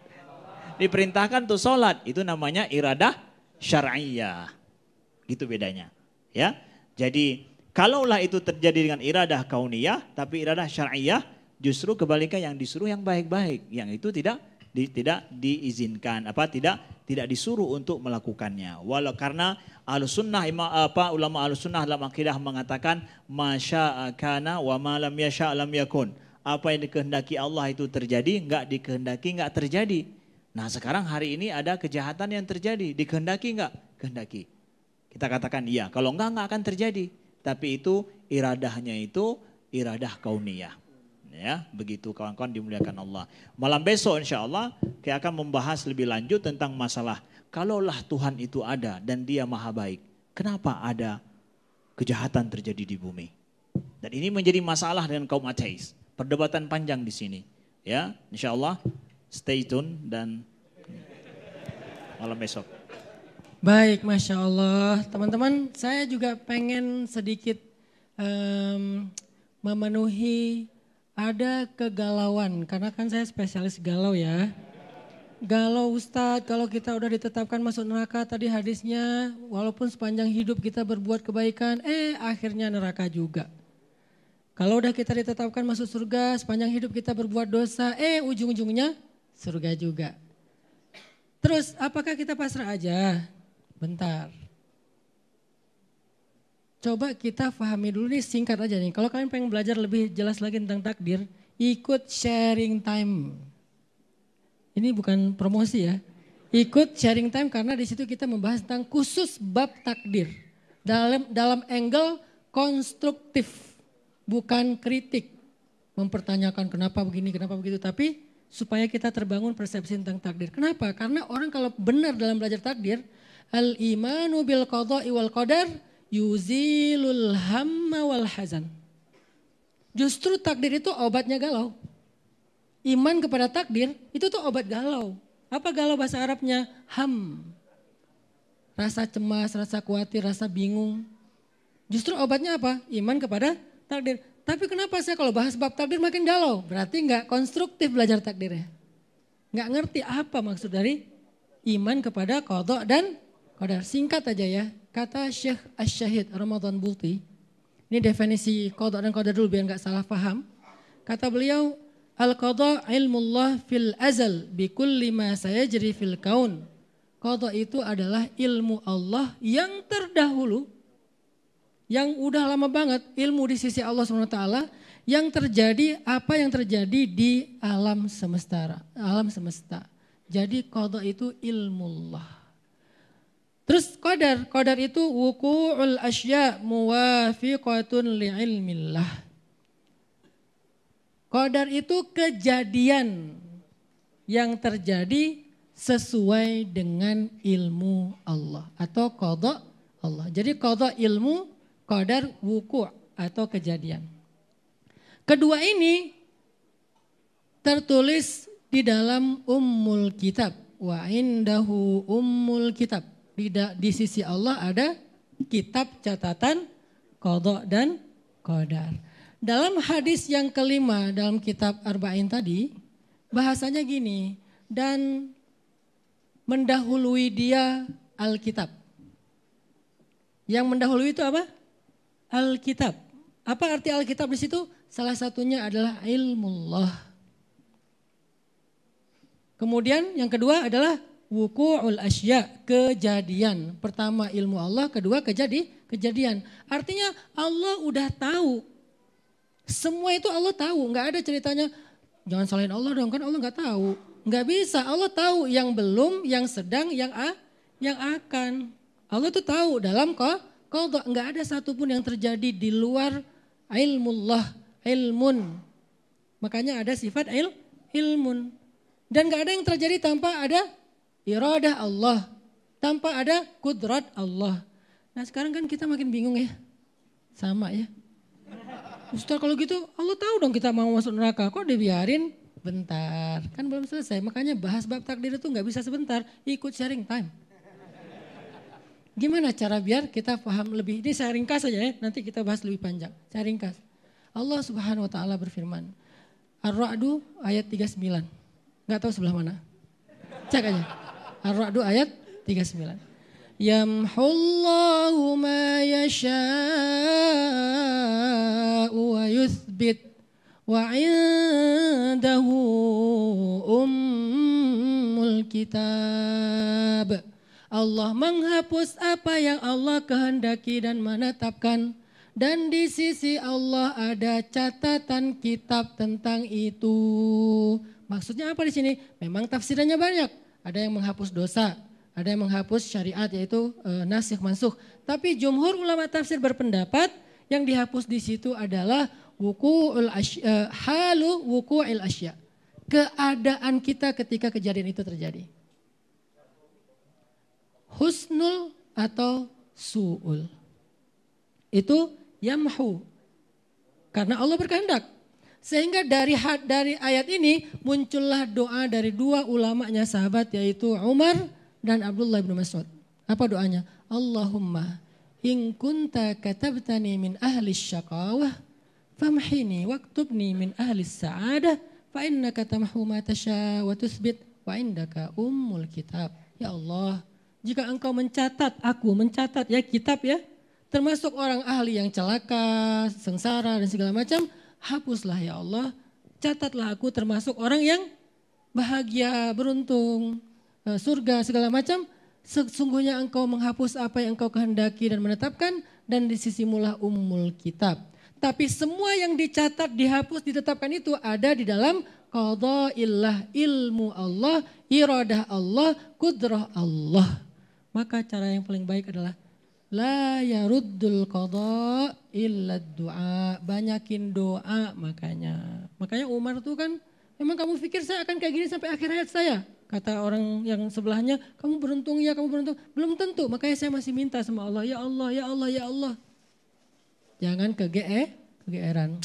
Diperintahkan untuk sholat, itu namanya iradah syar'iyah. Gitu bedanya. Ya, jadi kalaulah itu terjadi dengan iradah kauniyah, tapi iradah syar'iyah justru kebalikan, yang disuruh yang baik-baik, yang itu tidak diizinkan, tidak disuruh untuk melakukannya. Walau karena Ahlussunnah ulama Ahlussunnah dalam akidah mengatakan masya'a kana wa ma lam yasha' lam yakun. Apa yang dikehendaki Allah itu terjadi, enggak dikehendaki enggak terjadi. Nah sekarang hari ini ada kejahatan yang terjadi, dikehendaki enggak? Kehendaki. Kita katakan iya, kalau enggak akan terjadi. Tapi itu iradahnya itu iradah kauniyah. Ya, begitu kawan-kawan dimuliakan Allah. Malam besok insya Allah kita akan membahas lebih lanjut tentang masalah kalaulah Tuhan itu ada dan dia maha baik, kenapa ada kejahatan terjadi di bumi? Dan ini menjadi masalah dengan kaum ateis. Perdebatan panjang di sini. Ya, insya Allah. Stay tune dan malam besok. Baik, Masya Allah. Teman-teman, saya juga pengen sedikit memenuhi ada kegalauan. Karena kan saya spesialis galau ya. Galau Ustadz, kalau kita udah ditetapkan masuk neraka, tadi hadisnya walaupun sepanjang hidup kita berbuat kebaikan, akhirnya neraka juga. Kalau udah kita ditetapkan masuk surga, sepanjang hidup kita berbuat dosa, ujung-ujungnya surga juga. Terus apakah kita pasrah aja? Bentar. Coba kita pahami dulu nih, singkat aja nih. Kalau kalian pengen belajar lebih jelas lagi tentang takdir, ikut sharing time. Ini bukan promosi ya. Ikut sharing time karena di situ kita membahas tentang khusus bab takdir. Dalam angle konstruktif, bukan kritik. Mempertanyakan kenapa begini, kenapa begitu. Tapi supaya kita terbangun persepsi tentang takdir. Kenapa? Karena orang kalau benar dalam belajar takdir, al-imanu bil qada'i wal qadar yuzilul hamma wal hazan. Justru takdir itu obatnya galau. Iman kepada takdir itu tuh obat galau. Apa galau bahasa Arabnya? Ham. Rasa cemas, rasa khawatir, rasa bingung. Justru obatnya apa? Iman kepada takdir. Tapi kenapa saya kalau bahas bab takdir makin galau? Berarti nggak konstruktif belajar takdirnya. Nggak ngerti apa maksud dari iman kepada qada dan qadar. Singkat aja ya, kata Syekh Asy-Syahid Ramadan Buti. Ini definisi qada dan qadar dulu biar nggak salah paham. Kata beliau, al-qada ilmullah fil azal bi kulli ma sayajri fil kaun. Qada itu adalah ilmu Allah yang terdahulu, yang udah lama banget, ilmu di sisi Allah SWT yang terjadi, apa yang terjadi di alam semesta. Jadi qada itu ilmullah. Terus qadar itu wuqu'ul asya' muwafiqatun li'ilmillah. Qadar itu kejadian yang terjadi sesuai dengan ilmu Allah atau qada Allah. Jadi qada ilmu, qadar wuku' atau kejadian. Kedua ini tertulis di dalam Ummul Kitab. Wa indahu Ummul Kitab. Di sisi Allah ada kitab catatan qada dan qadar. Dalam hadis yang kelima dalam kitab Arba'in tadi, bahasanya gini, dan mendahului dia Alkitab. Yang mendahului itu apa? Alkitab. Apa arti Alkitab di situ? Salah satunya adalah ilmullah. Kemudian yang kedua adalah wuqu'ul asya', kejadian. Pertama ilmu Allah, kedua kejadian. Artinya Allah udah tahu. Semua itu Allah tahu, nggak ada ceritanya jangan salahin Allah dong, kan Allah nggak tahu. Nggak bisa, Allah tahu yang belum, yang sedang, yang akan. Allah tuh tahu dalam qada, nggak ada satupun yang terjadi di luar ilmullah, ilmun. Makanya ada sifat ilmun. Dan nggak ada yang terjadi tanpa ada iradah Allah, tanpa ada kudrat Allah. Nah sekarang kan kita makin bingung ya, sama ya. Ustaz kalau gitu Allah tahu dong kita mau masuk neraka, kok dibiarin? Bentar, kan belum selesai. Makanya bahas bab takdir itu nggak bisa sebentar, ikut sharing time. Gimana cara biar kita paham lebih? Ini saya ringkas saja ya, nanti kita bahas lebih panjang. Saya ringkas. Allah Subhanahu wa taala berfirman. Ar-Ra'du ayat 39. Enggak tahu sebelah mana. Cek aja. Ar-Ra'du ayat 39. Yamhullahu ma yasha'u wa yuthbit wa 'indahu ummul kitab. Allah menghapus apa yang Allah kehendaki dan menetapkan. Dan di sisi Allah ada catatan kitab tentang itu. Maksudnya apa di sini? Memang tafsirannya banyak. Ada yang menghapus dosa, ada yang menghapus syariat yaitu nasikh mansukh. Tapi jumhur ulama tafsir berpendapat yang dihapus di situ adalah halu wuqu'il asya. Keadaan kita ketika kejadian itu terjadi. Husnul atau su'ul. Itu yamhu. Karena Allah berkehendak. Sehingga dari ayat ini muncullah doa dari dua ulamanya sahabat yaitu Umar dan Abdullah bin Mas'ud. Apa doanya? Allahumma in kunta katabtani min ahli syaqawah famhini waktubni min ahli sa'adah fa innaka tamhu ma tasha wa tuthbit wa indaka ummul kitab. Ya Allah, jika engkau mencatat ya kitab ya, termasuk orang ahli yang celaka, sengsara dan segala macam, hapuslah ya Allah, catatlah aku termasuk orang yang bahagia, beruntung, surga segala macam, sesungguhnya engkau menghapus apa yang engkau kehendaki dan menetapkan, dan di sisimulah ummul kitab. Tapi semua yang dicatat, dihapus, ditetapkan itu ada di dalam qada'illah, ilmu Allah, iradah Allah, kudrah Allah. Maka cara yang paling baik adalah la yaruddul qada' illa du'a. Banyakin doa makanya. Makanya Umar tuh kan, memang kamu pikir saya akan kayak gini sampai akhir hayat saya? Kata orang yang sebelahnya, kamu beruntung ya, kamu beruntung. Belum tentu, makanya saya masih minta sama Allah, ya Allah, ya Allah, ya Allah. Jangan kegeeran.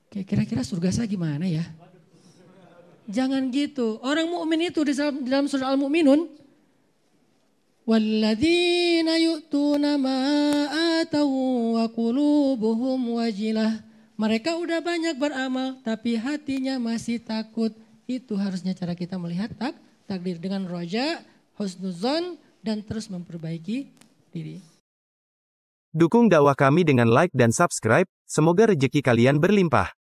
Kira-kira surga saya gimana ya? Jangan gitu. Orang mukmin itu di dalam surah Al-Mu'minun, walladzina yu'tuna ma atau wa qulubuhum wajilah. Mereka udah banyak beramal tapi hatinya masih takut. Itu harusnya cara kita melihat takdir dengan roja, husnuzon, dan terus memperbaiki diri. Dukung dakwah kami dengan like dan subscribe, semoga rezeki kalian berlimpah.